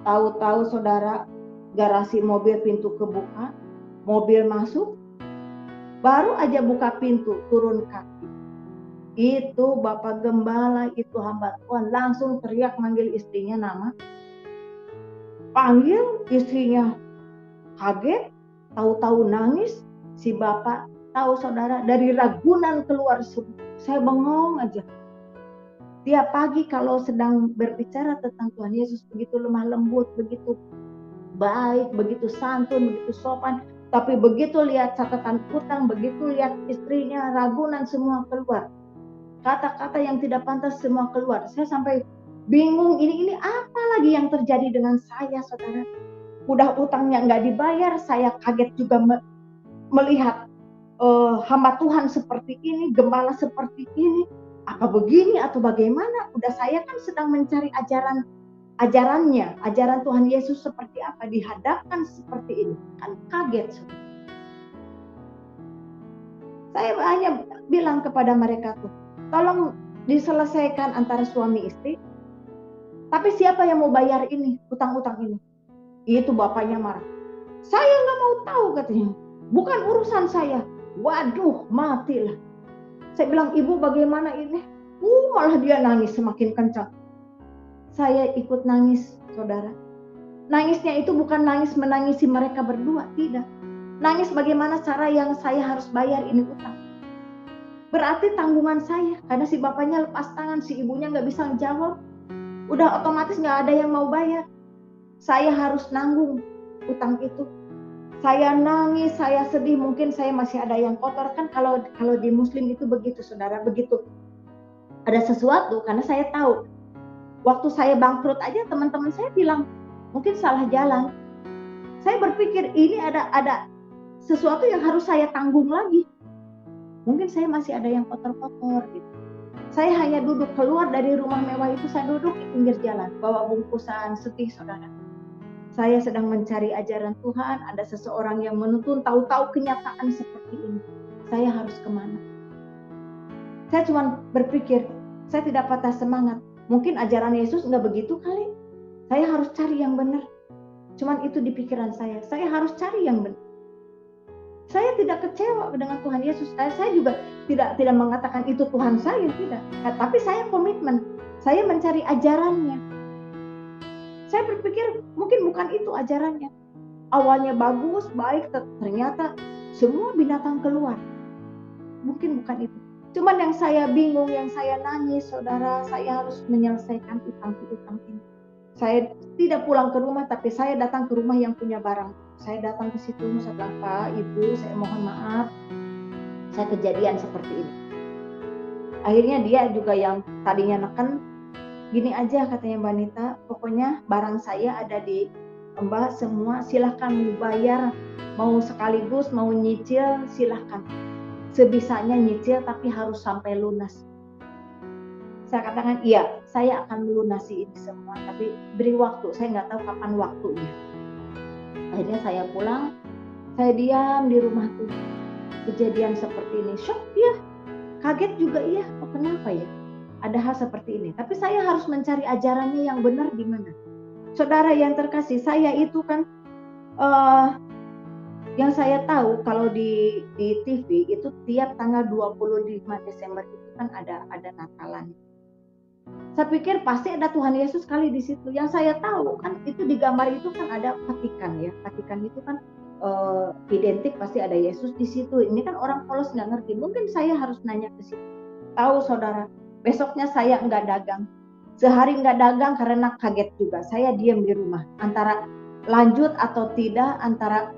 Tahu-tahu saudara, garasi mobil pintu kebuka, mobil masuk, baru aja buka pintu, turun kaki. Itu Bapak Gembala, itu hamba Tuhan, langsung teriak manggil istrinya nama. Panggil istrinya, kaget, tahu-tahu nangis. Si Bapak tahu saudara, dari Ragunan keluar, saya bengong aja. Tiap pagi kalau sedang berbicara tentang Tuhan Yesus, begitu lemah lembut, begitu baik, begitu santun, begitu sopan. Tapi begitu lihat catatan utang, begitu lihat istrinya, Ragunan semua keluar. Kata-kata yang tidak pantas semua keluar. Saya sampai bingung, ini apa lagi yang terjadi dengan saya, saudara? Udah utangnya nggak dibayar, saya kaget juga melihat hamba Tuhan seperti ini, gembala seperti ini. Apa begini atau bagaimana? Udah saya kan sedang mencari ajarannya, ajaran Tuhan Yesus seperti apa, dihadapkan seperti ini. Kan kaget, saudara. Saya hanya bilang kepada mereka tuh, tolong diselesaikan antara suami istri. Tapi siapa yang mau bayar ini, utang-utang ini? Itu bapaknya marah. Saya nggak mau tahu katanya. Bukan urusan saya. Waduh, matilah. Saya bilang, ibu bagaimana ini? Malah dia nangis semakin kencang. Saya ikut nangis, saudara. Nangisnya itu bukan nangis menangisi mereka berdua, tidak. Nangis bagaimana cara yang saya harus bayar ini utang. Berarti tanggungan saya, karena si bapaknya lepas tangan, si ibunya nggak bisa jawab. Udah otomatis nggak ada yang mau bayar. Saya harus nanggung utang itu. Saya nangis, saya sedih, mungkin saya masih ada yang kotor. Kan kalau di Muslim itu begitu, saudara, begitu. Ada sesuatu, karena saya tahu. Waktu saya bangkrut aja, teman-teman saya bilang, mungkin salah jalan. Saya berpikir, ini ada sesuatu yang harus saya tanggung lagi. Mungkin saya masih ada yang kotor-kotor gitu. Saya hanya duduk keluar dari rumah mewah itu, saya duduk di pinggir jalan, bawa bungkusan, sedih, saudara. Saya sedang mencari ajaran Tuhan, ada seseorang yang menuntun, tahu-tahu kenyataan seperti ini. Saya harus kemana? Saya cuma berpikir, saya tidak patah semangat. Mungkin ajaran Yesus nggak begitu kali. Saya harus cari yang benar. Cuman itu di pikiran saya harus cari yang benar. Saya tidak kecewa dengan Tuhan Yesus. Saya juga tidak mengatakan itu Tuhan saya, tidak. Tapi saya komitmen, saya mencari ajarannya. Saya berpikir mungkin bukan itu ajarannya. Awalnya bagus, baik, ternyata semua binatang keluar. Mungkin bukan itu. Cuman yang saya bingung, yang saya nangis, saudara, saya harus menyelesaikan utang ini. Saya tidak pulang ke rumah, tapi saya datang ke rumah yang punya barang. Saya datang ke situ, saya bilang, Pak, Ibu, saya mohon maaf, saya kejadian seperti ini. Akhirnya dia juga yang tadinya neken, gini aja katanya Mbak Nita, pokoknya barang saya ada di Mbak semua, silahkan mau bayar, mau sekaligus, mau nyicil, silahkan. Sebisanya nyicil, tapi harus sampai lunas. Saya katakan, iya, saya akan melunasi ini semua, tapi beri waktu, saya nggak tahu kapan waktunya. Akhirnya saya pulang, saya diam di rumah tuh. Kejadian seperti ini, shock dia, kaget juga, iya, oh kenapa ya? Ada hal seperti ini, tapi saya harus mencari ajarannya yang benar di mana. Saudara yang terkasih, saya itu kan, yang saya tahu kalau di TV itu tiap tanggal 25 Desember itu kan ada Natalan. Saya pikir pasti ada Tuhan Yesus kali di situ. Yang saya tahu kan itu di gambar itu kan ada Vatikan ya. Vatikan itu kan identik pasti ada Yesus di situ. Ini kan orang polos nggak ngerti. Mungkin saya harus nanya ke situ. Tahu saudara, besoknya saya nggak dagang. Sehari nggak dagang karena kaget juga. Saya diam di rumah. Antara lanjut atau tidak, antara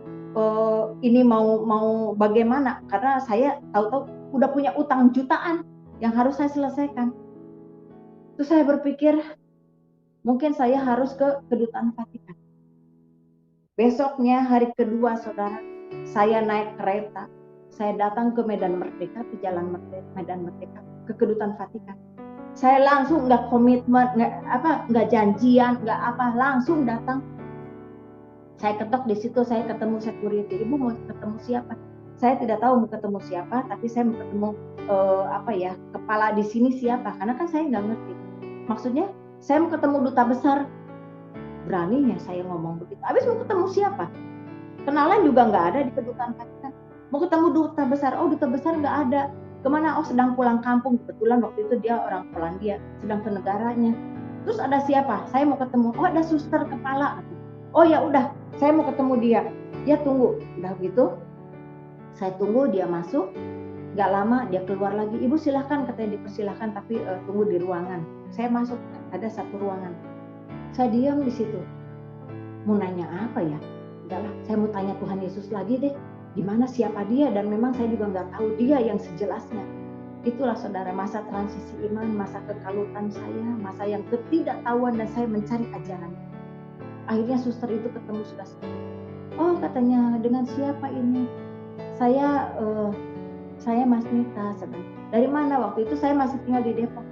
ini mau bagaimana? Karena saya tahu-tahu udah punya utang jutaan yang harus saya selesaikan. Terus saya berpikir, mungkin saya harus ke kedutaan Vatikan. Besoknya hari kedua, saudara, saya naik kereta. Saya datang ke Medan Merdeka, ke Jalan Medan Merdeka, ke kedutaan Vatikan. Saya langsung nggak komitmen, nggak janjian, nggak apa, langsung datang. Saya ketok di situ, saya ketemu security. Ibu mau ketemu siapa? Saya tidak tahu mau ketemu siapa, tapi saya mau ketemu kepala di sini siapa? Karena kan saya nggak ngerti. Maksudnya saya mau ketemu duta besar, beraninya saya ngomong begitu. Habis mau ketemu siapa? Kenalan juga nggak ada di kedutaan Vatikan. Mau ketemu duta besar, oh duta besar nggak ada. Kemana? Oh sedang pulang kampung. Kebetulan waktu itu dia orang Polandia, sedang ke negaranya. Terus ada siapa? Saya mau ketemu. Oh ada suster kepala. Oh ya udah, saya mau ketemu dia. Dia tunggu. Udah gitu, saya tunggu dia masuk. Gak lama dia keluar lagi. Ibu silahkan, katanya dipersilahkan, tapi tunggu di ruangan. Saya masuk, ada satu ruangan. Saya diam di situ. Mau nanya apa ya? Udahlah, saya mau tanya Tuhan Yesus lagi deh. Gimana siapa dia? Dan memang saya juga nggak tahu dia yang sejelasnya. Itulah saudara, masa transisi iman, masa kekalutan saya, masa yang ketidaktahuan dan saya mencari ajaran. Akhirnya suster itu ketemu sudah selesai. Oh katanya, dengan siapa ini? Saya Mas Nita sebenarnya. Dari mana? Waktu itu saya masih tinggal di Depok.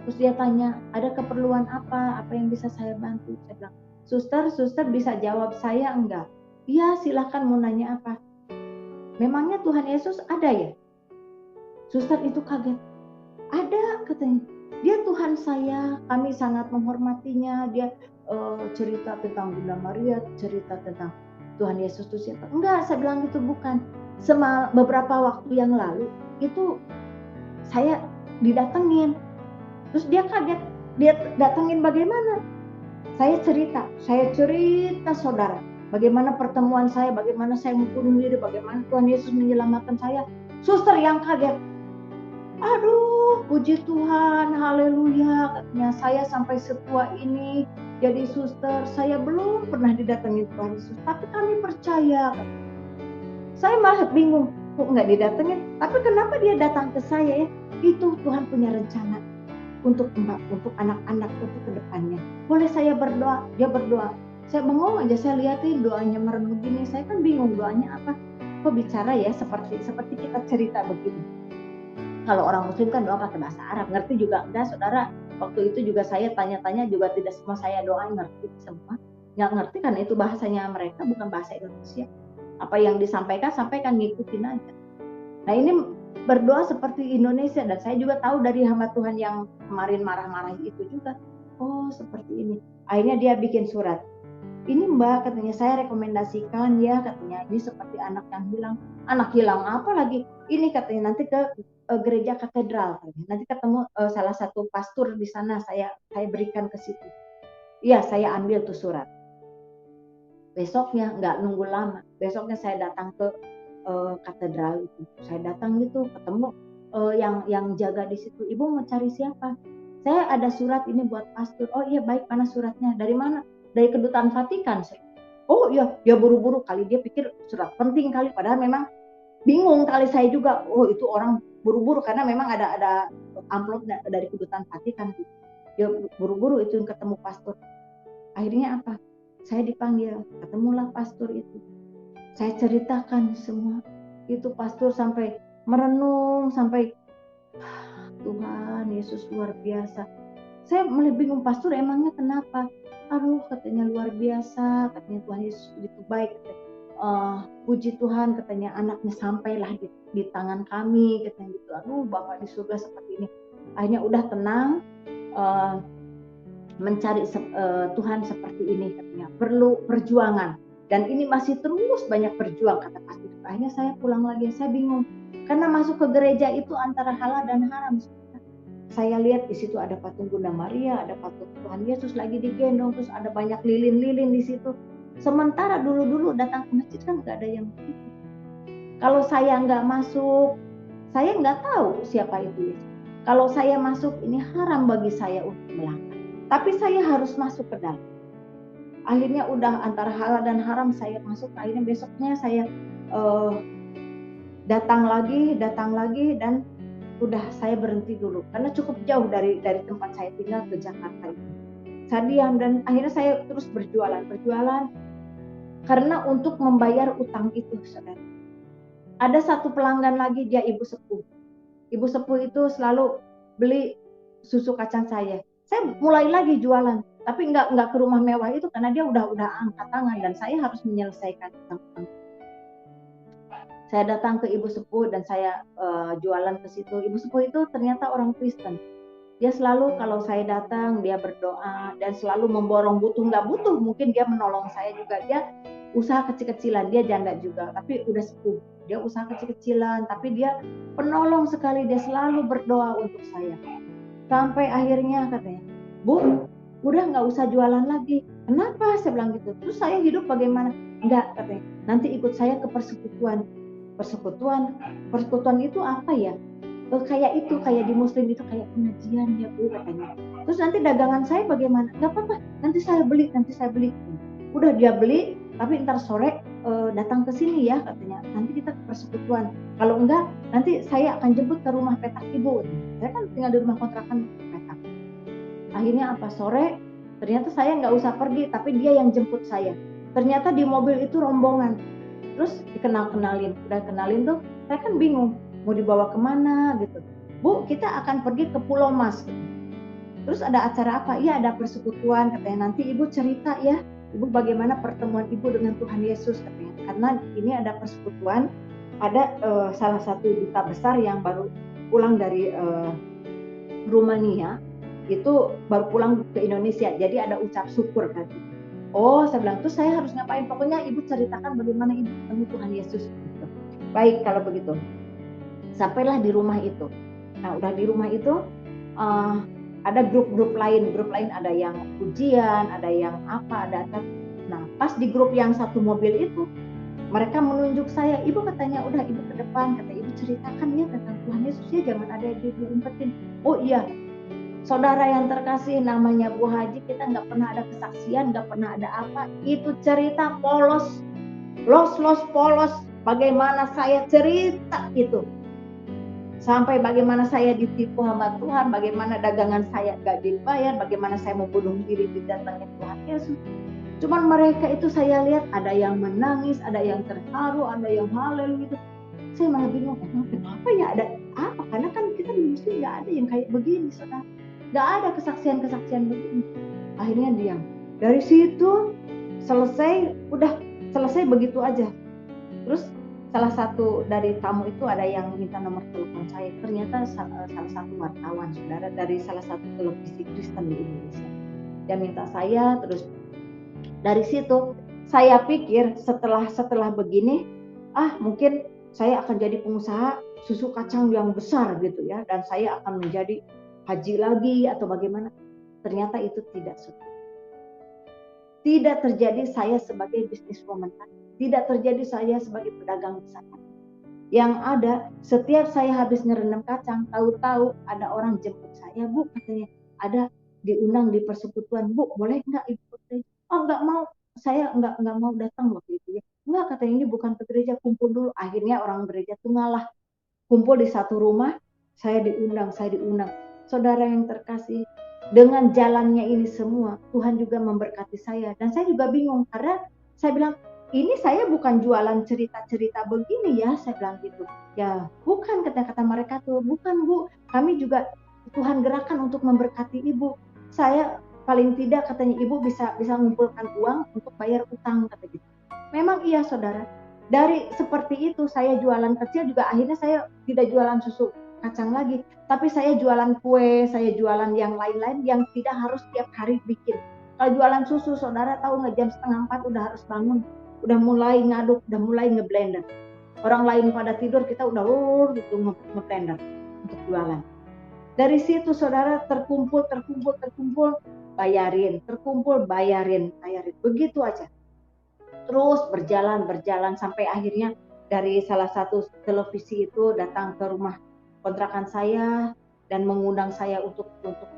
Terus dia tanya, ada keperluan apa? Apa yang bisa saya bantu? Saya bilang, suster bisa jawab saya enggak? Iya silahkan, mau nanya apa? Memangnya Tuhan Yesus ada ya? Suster itu kaget. Ada katanya. Dia Tuhan saya, kami sangat menghormatinya. Dia cerita tentang Bunda Maria, cerita tentang Tuhan Yesus itu siapa? Enggak, saya bilang itu bukan. Beberapa waktu yang lalu itu saya didatengin. Terus dia kaget, dia datengin bagaimana? Saya cerita saudara, bagaimana pertemuan saya, bagaimana saya membunuh diri, bagaimana Tuhan Yesus menyelamatkan saya. Suster yang kaget, aduh puji Tuhan, haleluya, katanya saya sampai setua ini jadi suster, saya belum pernah didatengin Tuhan Yesus, tapi kami percaya. Saya malah bingung, kok nggak didatengin, tapi kenapa dia datang ke saya ya? Itu Tuhan punya rencana untuk anak-anak, untuk kedepannya. Boleh saya berdoa? Dia berdoa. Saya bengong aja, saya lihatin doanya merem begini. Saya kan bingung doanya apa. Kok bicara ya seperti kita cerita begini. Kalau orang Muslim kan doa pakai bahasa Arab, ngerti juga enggak saudara? Waktu itu juga saya tanya-tanya juga tidak semua saya doa ngerti semua. Nggak ngerti kan itu bahasanya mereka, bukan bahasa Indonesia. Apa yang disampaikan, sampaikan, ngikutin aja. Nah ini berdoa seperti Indonesia, dan saya juga tahu dari hamba Tuhan yang kemarin marah-marah itu juga. Oh seperti ini. Akhirnya dia bikin surat. ini Mbak, katanya saya rekomendasikan ya, katanya ini seperti anak yang hilang. Anak hilang apa lagi? Ini katanya nanti ke gereja katedral, nanti ketemu salah satu pastor di sana, saya berikan ke situ. Iya, saya ambil tuh surat. Besoknya nggak nunggu lama, besoknya saya datang ke katedral itu. Saya datang gitu, ketemu yang jaga di situ. Ibu mau cari siapa? Saya ada surat ini buat pastor. Oh iya baik, mana suratnya? Dari mana? Dari kedutaan Vatikan. Oh iya, dia buru-buru kali, dia pikir surat penting kali, padahal memang bingung kali saya juga. Oh itu orang buru-buru karena memang ada amplop dari kedutaan Vatikan. Dia buru-buru itu ketemu pastor. Akhirnya apa? Saya dipanggil, ketemulah pastor itu. Saya ceritakan semua. Itu pastor sampai merenung, sampai Tuhan Yesus luar biasa. Saya mulai bingung, pastor emangnya kenapa? Aduh, katanya luar biasa, katanya Tuhan Yesus begitu baik. Puji Tuhan, katanya anaknya sampailah di tangan kami, katanya gitu. Aduh, Bapak di surga seperti ini. Akhirnya udah tenang, mencari Tuhan seperti ini, katanya perlu perjuangan, dan ini masih terus banyak berjuang, kata pastor. Akhirnya saya pulang lagi, saya bingung karena masuk ke gereja itu antara halal dan haram. Saya lihat di situ ada patung Bunda Maria, ada patung Tuhan Yesus lagi digendong, terus ada banyak lilin-lilin di situ. Sementara dulu datang ke masjid kan nggak ada yang begitu. Kalau saya nggak masuk, saya nggak tahu siapa itu Yesus. Kalau saya masuk, ini haram bagi saya untuk melangkah. Tapi saya harus masuk ke dalam. Akhirnya udah antara halal dan haram saya masuk. Akhirnya besoknya saya datang lagi dan udah saya berhenti dulu karena cukup jauh dari tempat saya tinggal ke Jakarta itu. Saya diam dan akhirnya saya terus berjualan karena untuk membayar utang itu, saudara. Ada satu pelanggan lagi, dia ibu sepuh. Ibu sepuh itu selalu beli susu kacang saya. Saya mulai lagi jualan, tapi nggak ke rumah mewah itu karena dia udah angkat tangan dan saya harus menyelesaikan utang. Saya datang ke ibu sepuh dan saya jualan ke situ. Ibu sepuh itu ternyata orang Kristen. Dia selalu kalau saya datang dia berdoa dan selalu memborong, butuh nggak butuh mungkin dia menolong saya juga. Dia usaha kecil-kecilan, dia janda juga tapi udah sepuh. Dia usaha kecil-kecilan tapi dia penolong sekali, dia selalu berdoa untuk saya. Sampai akhirnya katanya, Bu, udah nggak usah jualan lagi. Kenapa? Saya bilang gitu. Terus saya hidup bagaimana? Enggak, katanya. Nanti ikut saya ke persekutuan. Persekutuan itu apa ya? Kayak di Muslim itu kayak pengajian ya Bu, katanya. Terus nanti dagangan saya bagaimana? Nggak apa-apa, nanti saya beli. Udah dia beli, tapi ntar sore datang ke sini ya, katanya. Nanti kita ke persekutuan. Kalau enggak, nanti saya akan jemput ke rumah petak Ibu. Saya kan tinggal di rumah kontrakan petak. Akhirnya apa, sore ternyata saya nggak usah pergi, tapi dia yang jemput saya. Ternyata di mobil itu rombongan. Terus dikenalin, udah kenalin tuh, saya kan bingung mau dibawa kemana gitu. Bu, kita akan pergi ke Pulau Mas. Terus ada acara apa? Iya, ada persekutuan, katanya. Nanti Ibu cerita ya, Ibu bagaimana pertemuan Ibu dengan Tuhan Yesus, katanya. Karena ini ada persekutuan, ada salah satu duta besar yang baru pulang dari Rumania, itu baru pulang ke Indonesia, jadi ada ucap syukur kan. Oh, saya bilang, terus saya harus ngapain? Pokoknya Ibu ceritakan bagaimana Ibu ketemu Tuhan Yesus. Gitu. Baik, kalau begitu. Sampailah di rumah itu. Nah, udah di rumah itu, ada grup lain ada yang ujian, ada yang apa, ada. Nah, pas di grup yang satu mobil itu, mereka menunjuk saya. Ibu katanya, udah Ibu ke depan, kata Ibu ceritakan ya tentang Tuhan Yesus ya, jangan ada yang diumpetin. Oh iya, saudara yang terkasih, namanya Bu Haji, kita nggak pernah ada kesaksian, nggak pernah ada apa. Itu cerita polos, polos. Bagaimana saya cerita itu. Sampai bagaimana saya ditipu hamba Tuhan, bagaimana dagangan saya nggak dibayar, bagaimana saya mau bunuh diri didatangin Tuhan Yesus. Cuman mereka itu saya lihat ada yang menangis, ada yang terharu, ada yang haleluya gitu. Saya malah bingung, kenapa ya, ada apa? Karena kan kita di Muslim nggak ada yang kayak begini, saudara. Nggak ada kesaksian begini. Akhirnya diam. Dari situ udah selesai begitu aja. Terus salah satu dari tamu itu ada yang minta nomor telepon saya. Ternyata salah satu wartawan, saudara, dari salah satu televisi Kristen di Indonesia. Dia minta saya, terus Dari situ saya pikir setelah begini, mungkin saya akan jadi pengusaha susu kacang yang besar gitu ya, dan saya akan menjadi haji lagi atau bagaimana. Ternyata itu tidak terjadi. Saya sebagai businesswoman, tidak terjadi saya sebagai pedagang besar. Yang ada, setiap saya habis ngerendam kacang, tahu-tahu ada orang jemput saya, Bu, katanya, ada diundang di persekutuan, Bu, boleh nggak Ibu ke gereja? Oh, nggak mau, saya nggak mau datang waktu itu ya. Nggak, katanya, ini bukan ke gereja, kumpul dulu. Akhirnya orang gereja tuh ngalah, kumpul di satu rumah, saya diundang. Saudara yang terkasih, dengan jalannya ini semua, Tuhan juga memberkati saya. Dan saya juga bingung, karena saya bilang, ini saya bukan jualan cerita-cerita begini ya, saya bilang gitu. Ya, bukan, kata-kata mereka tuh, bukan Bu, kami juga Tuhan gerakan untuk memberkati Ibu. Saya paling tidak, katanya, Ibu bisa mengumpulkan uang untuk bayar utang, kata gitu. Memang iya, saudara. Dari seperti itu saya jualan kecil juga, akhirnya saya tidak jualan susu kacang lagi, tapi saya jualan kue, saya jualan yang lain-lain yang tidak harus tiap hari bikin. Kalau jualan susu, saudara tahu nggak, jam 3:30 udah harus bangun, udah mulai ngaduk, udah mulai ngeblender. Orang lain pada tidur, kita udah gitu ngeblender untuk jualan. Dari situ saudara terkumpul, bayarin, terkumpul, bayarin. Begitu aja. Terus berjalan sampai akhirnya dari salah satu televisi itu datang ke rumah kontrakan saya dan mengundang saya untuk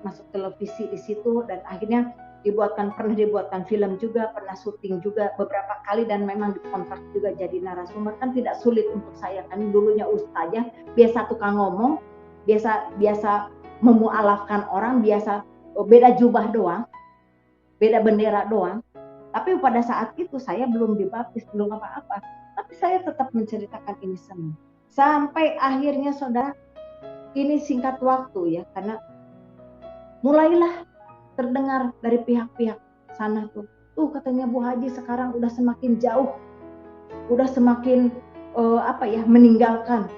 masuk televisi di situ, dan akhirnya pernah dibuatkan film juga, pernah syuting juga beberapa kali, dan memang dikontrak juga jadi narasumber. Kan tidak sulit untuk saya, kan dulunya ustazah, biasa tukang ngomong, biasa memualafkan orang, biasa beda jubah doang, beda bendera doang. Tapi pada saat itu saya belum dibaptis, belum apa-apa. Tapi saya tetap menceritakan ini semua. Sampai akhirnya saudara, ini singkat waktu ya, karena mulailah terdengar dari pihak-pihak sana tuh. Katanya Bu Haji sekarang udah semakin jauh, udah semakin meninggalkan.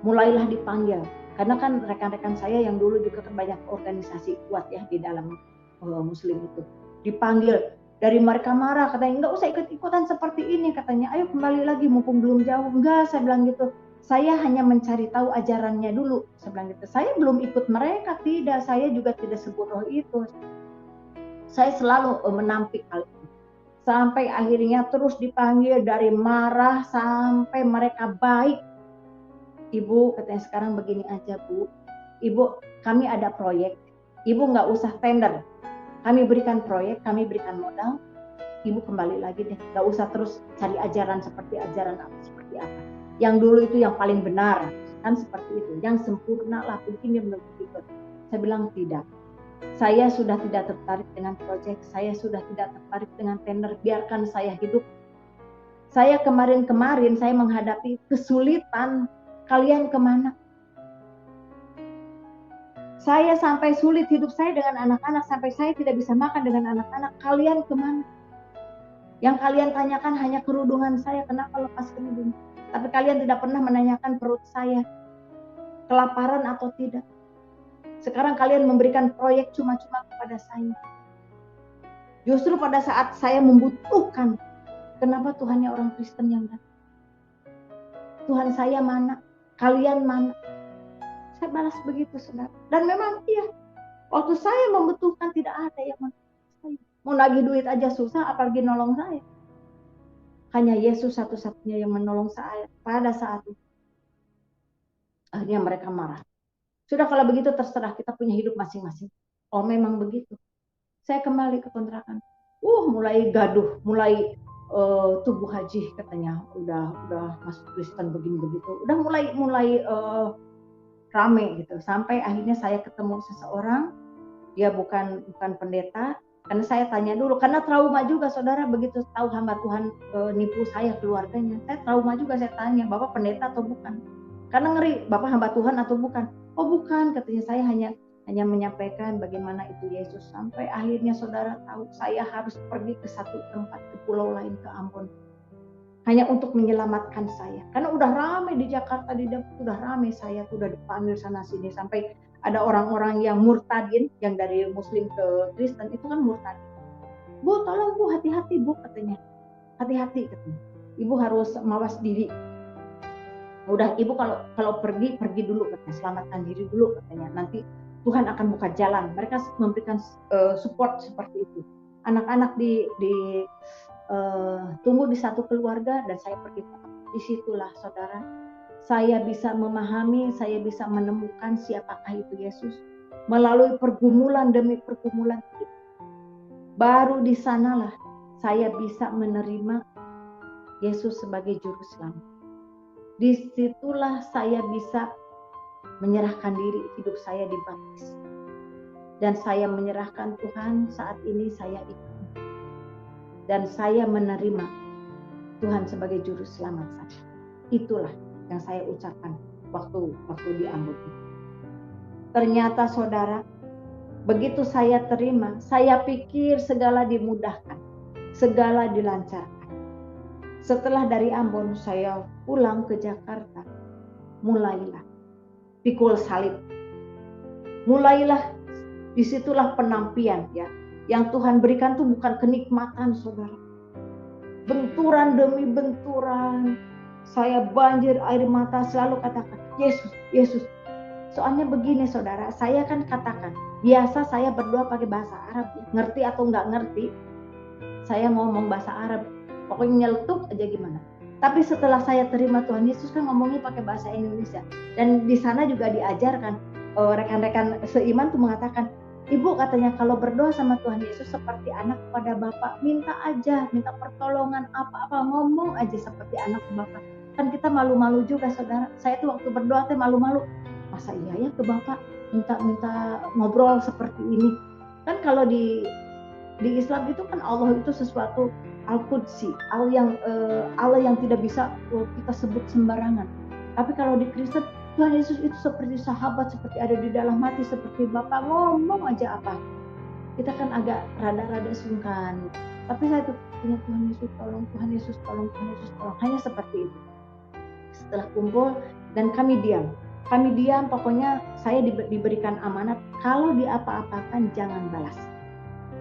Mulailah dipanggil. Karena kan rekan-rekan saya yang dulu juga kan banyak organisasi kuat ya di dalam Muslim itu. Dipanggil, dari mereka marah, katanya nggak usah ikut-ikutan seperti ini, katanya ayo kembali lagi mumpung belum jauh. Enggak, saya bilang gitu, saya hanya mencari tahu ajarannya dulu, saya bilang gitu. Saya belum ikut mereka, tidak, saya juga tidak sebodoh itu. Saya selalu menampik hal itu. Sampai akhirnya terus dipanggil, dari marah sampai mereka baik. Ibu, katanya, sekarang begini aja Bu, Ibu, kami ada proyek, Ibu nggak usah tender, kami berikan proyek, kami berikan modal, Ibu kembali lagi deh, gak usah terus cari ajaran seperti apa. Yang dulu itu yang paling benar, kan seperti itu, yang sempurna lah, mungkin belum begitu. Saya bilang tidak. Saya sudah tidak tertarik dengan proyek, saya sudah tidak tertarik dengan tender, biarkan saya hidup. Saya kemarin saya menghadapi kesulitan, kalian kemana? Saya sampai sulit hidup saya dengan anak-anak, sampai saya tidak bisa makan dengan anak-anak, kalian kemana? Yang kalian tanyakan hanya kerudungan saya, kenapa lepas kerudung. Tapi kalian tidak pernah menanyakan perut saya, kelaparan atau tidak. Sekarang kalian memberikan proyek cuma-cuma kepada saya. Justru pada saat saya membutuhkan, kenapa Tuhannya orang Kristen yang datang? Tuhan saya mana? Kalian mana? Saya balas begitu, saudara. Dan memang iya, waktu saya membutuhkan tidak ada yang menolong saya. Mau nagih duit aja susah, apalagi nolong saya. Hanya Yesus satu-satunya yang menolong saya pada saat itu. Akhirnya mereka marah. Sudah, kalau begitu terserah, kita punya hidup masing-masing. Oh, memang begitu. Saya kembali ke kontrakan. Mulai gaduh, mulai tubuh haji, katanya udah masuk Kristen begini begitu. Udah mulai rame gitu. Sampai akhirnya saya ketemu seseorang, dia bukan pendeta, karena saya tanya dulu, karena trauma juga saudara, begitu tahu hamba Tuhan nipu saya, keluarganya, saya trauma juga. Saya tanya, Bapak pendeta atau bukan? Karena ngeri, Bapak hamba Tuhan atau bukan? Oh bukan, katanya, saya hanya menyampaikan bagaimana itu Yesus. Sampai akhirnya saudara tahu, saya harus pergi ke satu tempat, ke pulau lain, ke Ambon, hanya untuk menyelamatkan saya. Karena udah ramai di Jakarta, di Depok udah ramai, saya tuh udah dipanggil sana sini, sampai ada orang-orang yang murtadin, yang dari Muslim ke Kristen itu kan murtadin. Bu tolong Bu, hati-hati Bu katanya, hati-hati katanya, ibu harus mawas diri. Udah ibu kalau pergi dulu katanya, selamatkan diri dulu katanya, nanti Tuhan akan buka jalan. Mereka memberikan support seperti itu. Anak-anak tunggu di satu keluarga dan saya pergi. Disitulah saudara, saya bisa memahami, saya bisa menemukan siapakah itu Yesus melalui pergumulan demi pergumulan hidup. Baru di sanalah saya bisa menerima Yesus sebagai juru selamat. Disitulah saya bisa menyerahkan diri, hidup saya dibaptis. Dan saya menyerahkan, Tuhan, saat ini saya ikut. Dan saya menerima Tuhan sebagai juru selamat saya. Itulah yang saya ucapkan waktu di Ambon. Ternyata saudara, begitu saya terima, saya pikir segala dimudahkan, segala dilancarkan. Setelah dari Ambon saya pulang ke Jakarta, mulailah pikul salib. Mulailah, disitulah penampian ya. Yang Tuhan berikan tuh bukan kenikmatan saudara. Benturan demi benturan, saya banjir air mata selalu katakan, Yesus, Yesus. Soalnya begini saudara, saya kan katakan, biasa saya berdoa pakai bahasa Arab, ngerti atau nggak ngerti, saya ngomong bahasa Arab, pokoknya nyeletuk aja gimana. Tapi setelah saya terima Tuhan Yesus kan ngomongnya pakai bahasa Indonesia. Dan di sana juga diajarkan, rekan-rekan seiman tuh mengatakan, Ibu katanya kalau berdoa sama Tuhan Yesus seperti anak kepada Bapa, minta aja, minta pertolongan apa-apa, ngomong aja seperti anak ke Bapa. Kan kita malu-malu juga saudara. Saya tuh waktu berdoa tuh malu-malu. Masa iya ya ke Bapa minta ngobrol seperti ini? Kan kalau di Islam itu kan Allah itu sesuatu Al-Qudsi, Allah yang tidak bisa kita sebut sembarangan. Tapi kalau di Kristen, Tuhan Yesus itu seperti sahabat, seperti ada di dalam hati, seperti Bapa, ngomong aja apa. Kita kan agak rada-rada sungkan. Tapi saya tuh punya Tuhan Yesus tolong, Tuhan Yesus tolong, Tuhan Yesus tolong. Hanya seperti itu. Setelah kumpul dan kami diam, pokoknya saya diberikan amanat, kalau diapa-apakan jangan balas.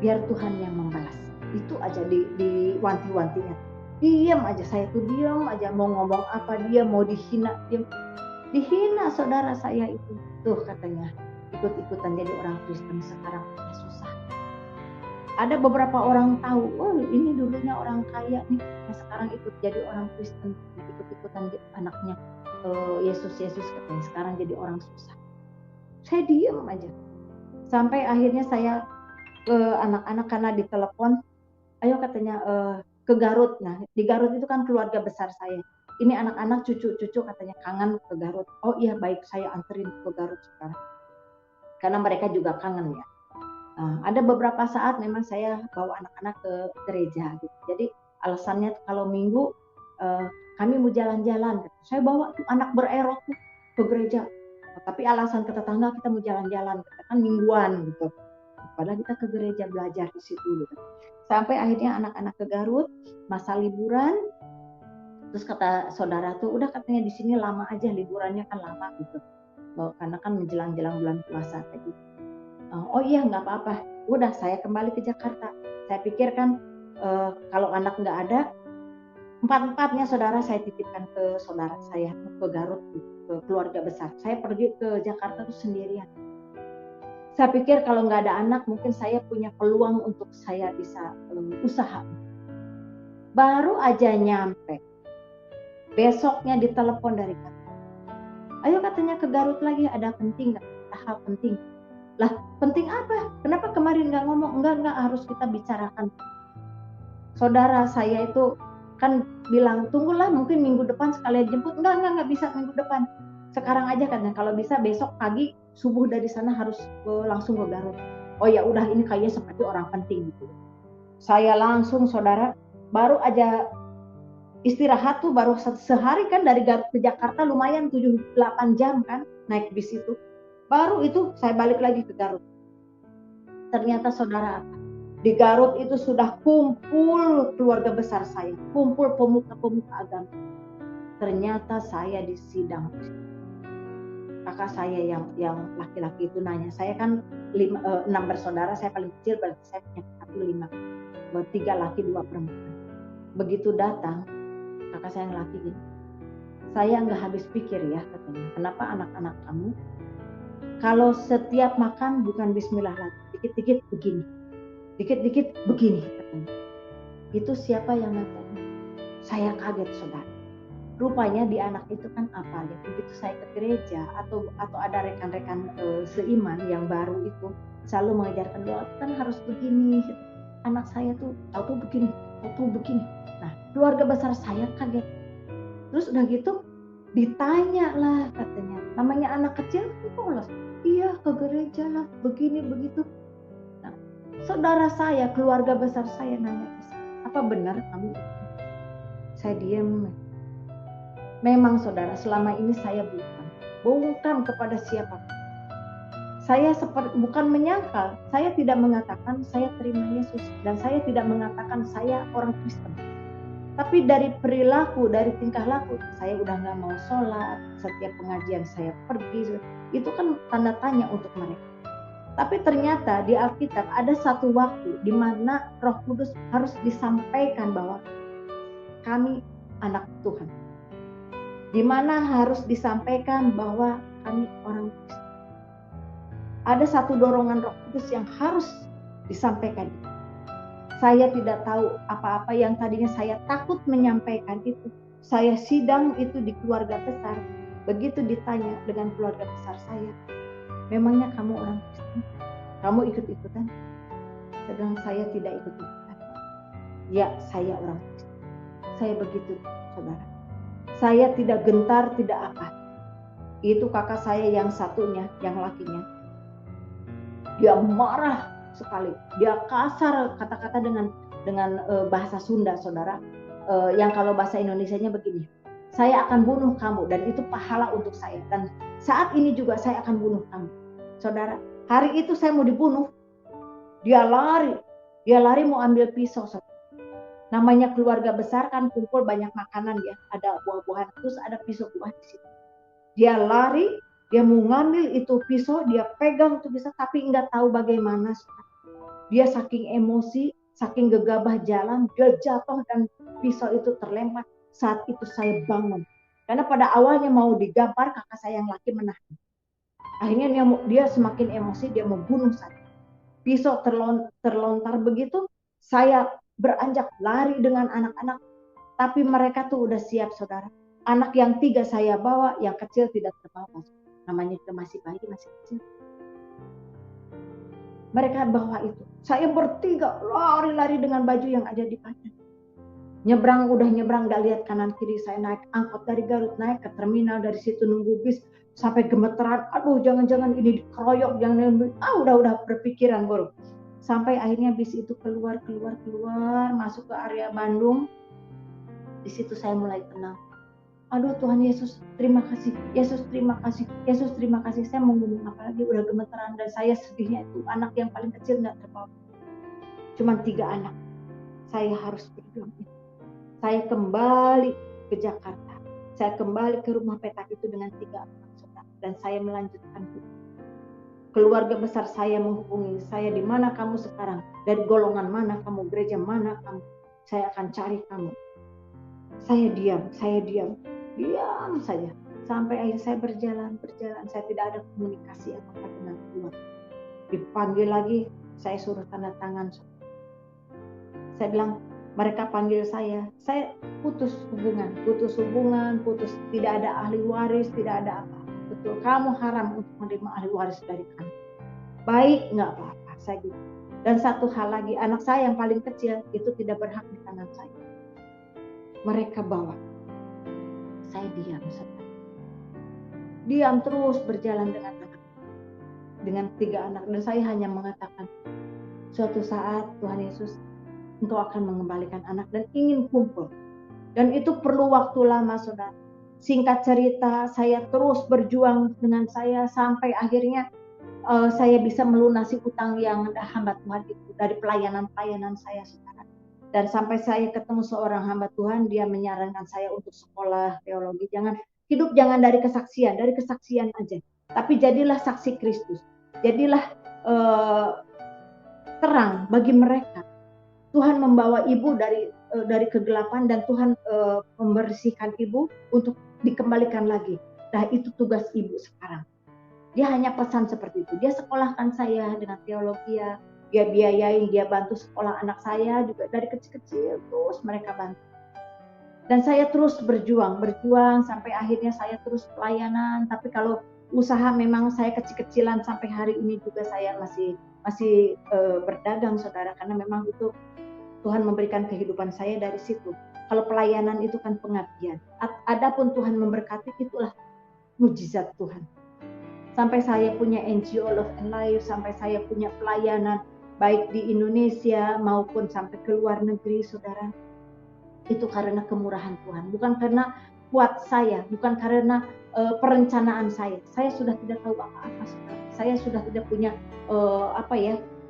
Biar Tuhan yang membalas. Itu aja di wanti-wantinya. Diam aja, saya tuh diam aja, mau ngomong apa dia, mau dihina, diam. Dihina saudara saya itu. Tuh katanya, ikut-ikutan jadi orang Kristen sekarang susah. Ada beberapa orang tahu, oh ini dulunya orang kaya nih, yang sekarang ikut jadi orang Kristen, ikut-ikutan anaknya Yesus katanya, sekarang jadi orang susah. Saya diam aja. Sampai akhirnya saya ke anak-anak karena ditelepon, ayo katanya ke Garut. Nah di Garut itu kan keluarga besar saya. Ini anak-anak cucu-cucu katanya kangen ke Garut. Oh iya baik, saya anterin ke Garut sekarang. Karena mereka juga kangen ya. Ada beberapa saat memang saya bawa anak-anak ke gereja gitu. Jadi alasannya kalau minggu kami mau jalan-jalan. Saya bawa tuh anak bererot tuh ke gereja. Tapi alasan ke tetangga kita mau jalan-jalan, kita kan mingguan gitu. Padahal kita ke gereja belajar di situ gitu. Sampai akhirnya anak-anak ke Garut, masa liburan. Terus kata saudara tuh, udah katanya di sini lama aja, liburannya kan lama gitu. Karena kan menjelang-jelang bulan puasa kayak gitu. Oh iya nggak apa-apa. Udah saya kembali ke Jakarta. Saya pikir kan kalau anak nggak ada, empat-empatnya saudara saya titipkan ke saudara saya ke Garut, ke keluarga besar. Saya pergi ke Jakarta tuh sendirian. Saya pikir kalau nggak ada anak mungkin saya punya peluang untuk saya bisa usaha. Baru aja nyampe, besoknya ditelepon dari kantor. Ayo katanya ke Garut lagi, ada penting nggak? Hal penting. Lah penting apa? Kenapa kemarin nggak ngomong? Enggak harus kita bicarakan. Saudara saya itu kan bilang tunggulah mungkin minggu depan sekalian jemput. Enggak bisa minggu depan. Sekarang aja katanya, kalau bisa besok pagi subuh dari sana harus langsung ke Garut. Oh ya udah, ini kayaknya seperti orang penting gitu. Saya langsung saudara, baru aja istirahat tuh baru sehari kan dari Garut ke Jakarta lumayan 7-8 jam kan naik bis itu. Baru itu saya balik lagi ke Garut. Ternyata saudara apa? Di Garut itu sudah kumpul keluarga besar saya, kumpul pemuka-pemuka agama. Ternyata saya disidang. Kakak saya yang laki-laki itu nanya, saya kan 6 bersaudara, saya paling kecil, berarti saya punya kakak 5. 3 laki 2 perempuan. Begitu datang, kakak saya yang laki gini, saya nggak habis pikir ya katanya, kenapa anak-anak kamu kalau setiap makan bukan bismillah lagi, dikit-dikit begini, dikit-dikit begini katanya. Itu siapa yang ngajarin? Saya kaget saudara. Rupanya di anak itu kan apa ya, begitu saya ke gereja atau ada rekan-rekan seiman yang baru itu selalu mengajarkan doa kan harus begini. Anak saya tuh tahu begini, tahu begini. Nah, keluarga besar saya kaget. Terus udah gitu ditanya lah katanya, namanya anak kecil itu polos. Iya ke gereja lah, begini begitu. Nah, saudara saya, keluarga besar saya nanya, apa benar kamu? Saya diam. Memang saudara, selama ini saya bungkam kepada siapa. Saya bukan menyangkal, saya tidak mengatakan saya terima Yesus dan saya tidak mengatakan saya orang Kristen. Tapi dari perilaku, dari tingkah laku, saya udah nggak mau sholat, setiap pengajian saya pergi, itu kan tanda tanya untuk mereka. Tapi ternyata di Alkitab ada satu waktu di mana Roh Kudus harus disampaikan bahwa kami anak Tuhan. Di mana harus disampaikan bahwa kami orang Kristen. Ada satu dorongan Roh Kudus yang harus disampaikan. Saya tidak tahu apa-apa yang tadinya saya takut menyampaikan itu. Saya sidang itu di keluarga besar. Begitu ditanya dengan keluarga besar saya, memangnya kamu orang Kristen? Kamu ikut-ikutan? Saya bilang saya tidak ikut-ikutan. Ya, saya orang Kristen. Saya begitu, saudara. Saya tidak gentar, tidak apa. Itu kakak saya yang satunya, yang lakinya. Dia marah sekali. Dia kasar kata-kata dengan bahasa Sunda, saudara. Yang kalau bahasa Indonesianya begini. Saya akan bunuh kamu dan itu pahala untuk saya. Dan saat ini juga saya akan bunuh kamu. Saudara, hari itu saya mau dibunuh. Dia lari. Dia lari mau ambil pisau, saudara. Namanya keluarga besar kan kumpul banyak makanan ya, ada buah-buahan, terus ada pisau buah di situ. Dia lari, dia mau ngambil itu pisau, dia pegang itu pisau, tapi nggak tahu bagaimana. Dia saking emosi, saking gegabah jalan, dia jatuh dan pisau itu terlempar. Saat itu saya bangun, karena pada awalnya mau digampar, kakak saya yang laki menahan. Akhirnya dia semakin emosi, dia mau bunuh saya. Pisau terlontar begitu, saya beranjak lari dengan anak-anak, tapi mereka tuh udah siap, saudara. Anak yang 3 saya bawa, yang kecil tidak terbawa. Namanya juga masih bayi, masih kecil. Mereka bawa itu. Saya bertiga lari-lari dengan baju yang ada di badan. Udah nyebrang, gak lihat kanan kiri. Saya naik angkot dari Garut, naik ke terminal, dari situ nunggu bis sampai gemeteran. Aduh, jangan-jangan ini dikeroyok, jangan. Udah berpikiran buruk. Sampai akhirnya bis itu keluar, masuk ke area Bandung. Di situ saya mulai tenang. Aduh Tuhan Yesus, terima kasih. Yesus, terima kasih. Yesus, terima kasih. Saya mau ngomong apa lagi, udah gemeteran. Dan saya sedihnya itu, anak yang paling kecil gak terbawa. Cuma 3 anak. Saya harus berjuang itu. Saya kembali ke Jakarta. Saya kembali ke rumah petak itu dengan 3 anak saudara. Dan saya melanjutkan hidup. Keluarga besar saya menghubungi saya, di mana kamu sekarang? Dari golongan mana kamu? Gereja mana kamu? Saya akan cari kamu. Saya diam saja. Sampai akhirnya saya berjalan. Saya tidak ada komunikasi apa-apa dengan keluarga. Dipanggil lagi, saya suruh tanda tangan. Saya bilang, mereka panggil saya putus hubungan, tidak ada ahli waris, tidak ada apa. Betul, kamu haram untuk menerima ahli waris dari kami. Baik, nggak apa-apa, saya gitu. Dan satu hal lagi, anak saya yang paling kecil itu tidak berhak di tangan saya. Mereka bawa. Saya diam terus berjalan dengan 3 anak. Dan saya hanya mengatakan, suatu saat Tuhan Yesus, Engkau akan mengembalikan anak dan ingin kumpul. Dan itu perlu waktu lama, saudara. Singkat cerita, saya terus berjuang dengan saya sampai akhirnya saya bisa melunasi utang yang hamba Tuhan itu dari pelayanan saya, saudara. Dan sampai saya ketemu seorang hamba Tuhan, dia menyarankan saya untuk sekolah teologi. Jangan dari kesaksian aja. Tapi jadilah saksi Kristus. Jadilah terang bagi mereka. Tuhan membawa ibu dari kegelapan dan Tuhan membersihkan ibu untuk dikembalikan lagi. Nah, itu tugas ibu sekarang. Dia hanya pesan seperti itu. Dia sekolahkan saya dengan teologi, dia biayain, dia bantu sekolah anak saya juga dari kecil-kecil, terus mereka bantu. Dan saya terus berjuang sampai akhirnya saya terus pelayanan. Tapi kalau usaha memang saya kecil-kecilan sampai hari ini juga saya masih berdagang, saudara, karena memang itu Tuhan memberikan kehidupan saya dari situ. Kalau pelayanan itu kan pengabdian. Adapun Tuhan memberkati, itulah mujizat Tuhan. Sampai saya punya NGO Love and Life, sampai saya punya pelayanan baik di Indonesia maupun sampai ke luar negeri, saudara. Itu karena kemurahan Tuhan, bukan karena kuat saya, bukan karena perencanaan saya. Saya sudah tidak tahu apa-apa, saudara. Saya sudah tidak punya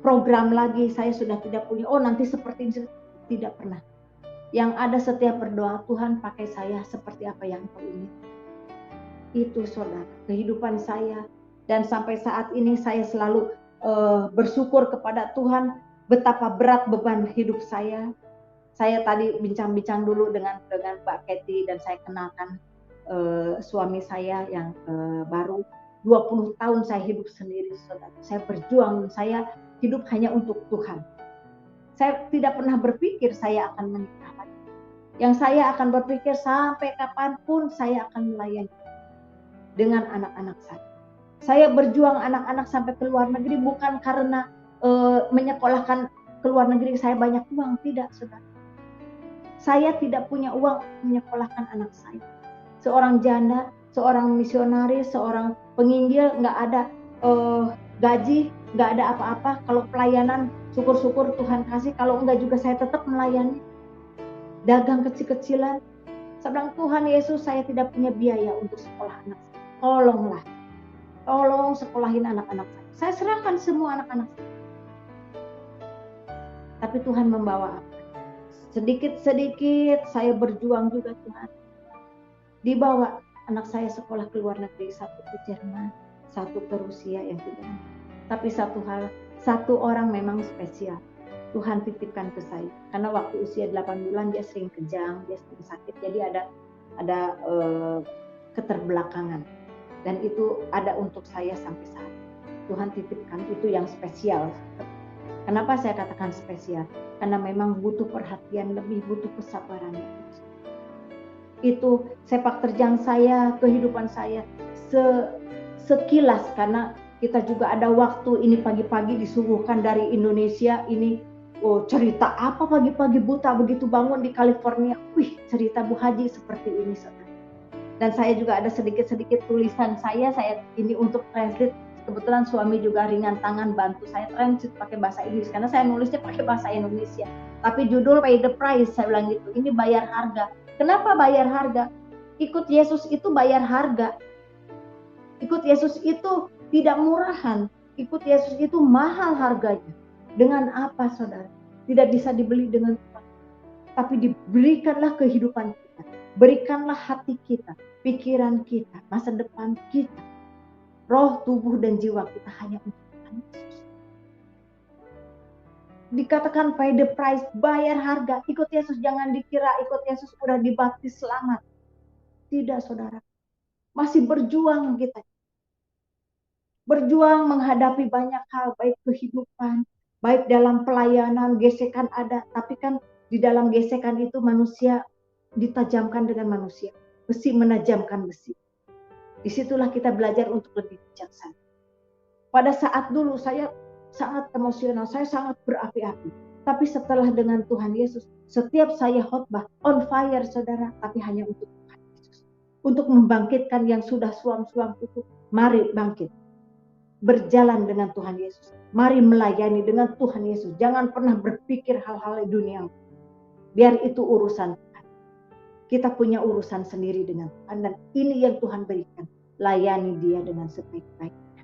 program lagi. Saya sudah tidak punya nanti seperti ini, tidak pernah. Yang ada setiap berdoa, Tuhan pakai saya seperti apa yang Kau ingin. Itu, saudara, kehidupan saya. Dan sampai saat ini saya selalu bersyukur kepada Tuhan betapa berat beban hidup saya. Saya tadi bincang-bincang dulu dengan Mbak Kathy dan saya kenalkan suami saya yang baru. 20 tahun saya hidup sendiri, saudara. Saya berjuang, saya hidup hanya untuk Tuhan. Saya tidak pernah berpikir saya akan menikah lagi. Yang saya akan berpikir sampai kapanpun saya akan melayani dengan anak-anak saya. Saya berjuang anak-anak sampai ke luar negeri bukan karena menyekolahkan ke luar negeri saya banyak uang, tidak, saudara. Saya tidak punya uang menyekolahkan anak saya. Seorang janda, seorang misionaris, seorang penginjil, nggak ada gaji, nggak ada apa-apa. Kalau pelayanan, syukur-syukur Tuhan kasih. Kalau enggak juga saya tetap melayani. Dagang kecil-kecilan. Saya bilang, Tuhan Yesus, saya tidak punya biaya untuk sekolah anak saya. Tolonglah. Tolong sekolahin anak-anak saya. Saya serahkan semua anak-anak saya. Tapi Tuhan membawa apa? Sedikit-sedikit saya berjuang juga, Tuhan. Dibawa anak saya sekolah ke luar negeri, satu ke Jerman, satu ke Rusia yang tidak. Tapi satu orang memang spesial. Tuhan titipkan ke saya. Karena waktu usia 8 bulan dia sering kejang, dia sering sakit. Jadi ada keterbelakangan. Dan itu ada untuk saya sampai saat ini. Tuhan titipkan itu yang spesial. Kenapa saya katakan spesial? Karena memang butuh perhatian lebih, butuh kesabaran lebih. Itu sepak terjang saya, kehidupan saya sekilas, karena kita juga ada waktu ini pagi-pagi disuguhkan dari Indonesia ini cerita apa pagi-pagi buta begitu bangun di California. Cerita Bu Haji seperti ini, saudara. Dan saya juga ada sedikit-sedikit tulisan saya ini untuk translate. Kebetulan suami juga ringan tangan bantu saya translate pakai bahasa Inggris karena saya nulisnya pakai bahasa Indonesia. Tapi judul Pay the Price, saya bilang gitu. Ini bayar harga. Kenapa bayar harga? Ikut Yesus itu bayar harga. Ikut Yesus itu tidak murahan. Ikut Yesus itu mahal harganya. Dengan apa, saudara? Tidak bisa dibeli dengan uang. Tapi diberikanlah kehidupan kita. Berikanlah hati kita, pikiran kita, masa depan kita. Roh, tubuh, dan jiwa kita hanya untuk Tuhan Yesus. Dikatakan pay the price, bayar harga. Ikut Yesus, jangan dikira ikut Yesus udah dibaptis selamat. Tidak, saudara. Masih berjuang kita. Berjuang menghadapi banyak hal, baik kehidupan, baik dalam pelayanan, gesekan ada. Tapi kan di dalam gesekan itu manusia ditajamkan dengan manusia. Besi menajamkan besi. Disitulah kita belajar untuk lebih bijaksana. Pada saat dulu saya sangat emosional, saya sangat berapi-api. Tapi setelah dengan Tuhan Yesus, setiap saya khotbah on fire, saudara, tapi hanya untuk Tuhan Yesus. Untuk membangkitkan yang sudah suam-suam itu, mari bangkit. Berjalan dengan Tuhan Yesus. Mari melayani dengan Tuhan Yesus. Jangan pernah berpikir hal-hal dunia. Biar itu urusan Tuhan. Kita punya urusan sendiri dengan Tuhan. Dan ini yang Tuhan berikan. Layani dia dengan sebaik-baiknya.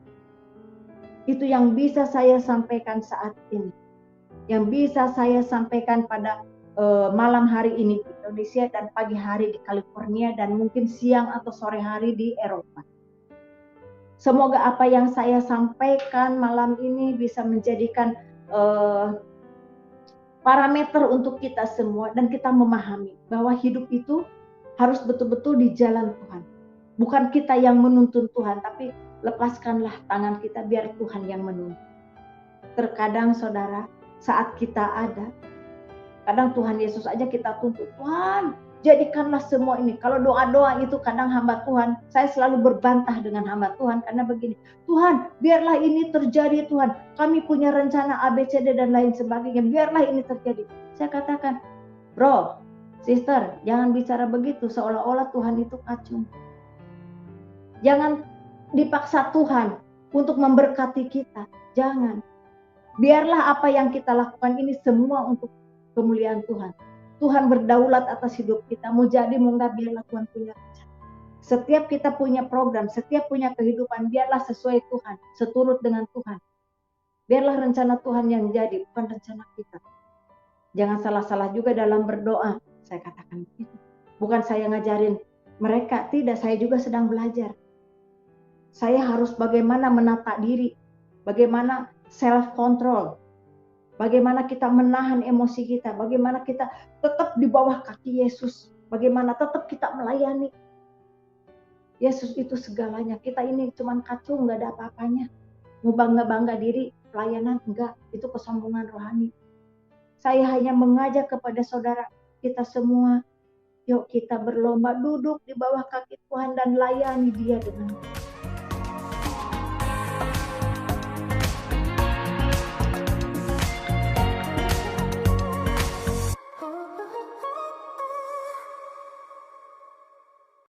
Itu yang bisa saya sampaikan saat ini. Yang bisa saya sampaikan pada malam hari ini di Indonesia dan pagi hari di California dan mungkin siang atau sore hari di Eropa. Semoga apa yang saya sampaikan malam ini bisa menjadikan parameter untuk kita semua, dan kita memahami bahwa hidup itu harus betul-betul di jalan Tuhan. Bukan kita yang menuntun Tuhan, tapi lepaskanlah tangan kita biar Tuhan yang menuntun. Terkadang saudara, saat kita ada, kadang Tuhan Yesus aja kita tuntut, Tuhan jadikanlah semua ini. Kalau doa-doa itu kadang hamba Tuhan, saya selalu berbantah dengan hamba Tuhan karena begini, Tuhan biarlah ini terjadi Tuhan, kami punya rencana ABCD dan lain sebagainya, biarlah ini terjadi. Saya katakan, bro, sister, jangan bicara begitu seolah-olah Tuhan itu kacung. Jangan dipaksa Tuhan untuk memberkati kita, jangan. Biarlah apa yang kita lakukan ini semua untuk kemuliaan Tuhan. Tuhan berdaulat atas hidup kita. Mau jadi mau enggak, biarlah Tuhan punya rencana. Setiap kita punya program, setiap punya kehidupan, biarlah sesuai Tuhan, seturut dengan Tuhan. Biarlah rencana Tuhan yang jadi, bukan rencana kita. Jangan salah-salah juga dalam berdoa. Saya katakan begitu. Bukan saya ngajarin mereka, tidak, saya juga sedang belajar. Saya harus bagaimana menata diri, bagaimana self control, bagaimana kita menahan emosi kita, bagaimana kita tetap di bawah kaki Yesus, bagaimana tetap kita melayani. Yesus itu segalanya, kita ini cuma kacung, nggak ada apa-apanya. Mau bangga-bangga diri, pelayanan enggak, itu kesombongan rohani. Saya hanya mengajak kepada saudara kita semua, yuk kita berlomba duduk di bawah kaki Tuhan dan layani Dia dengan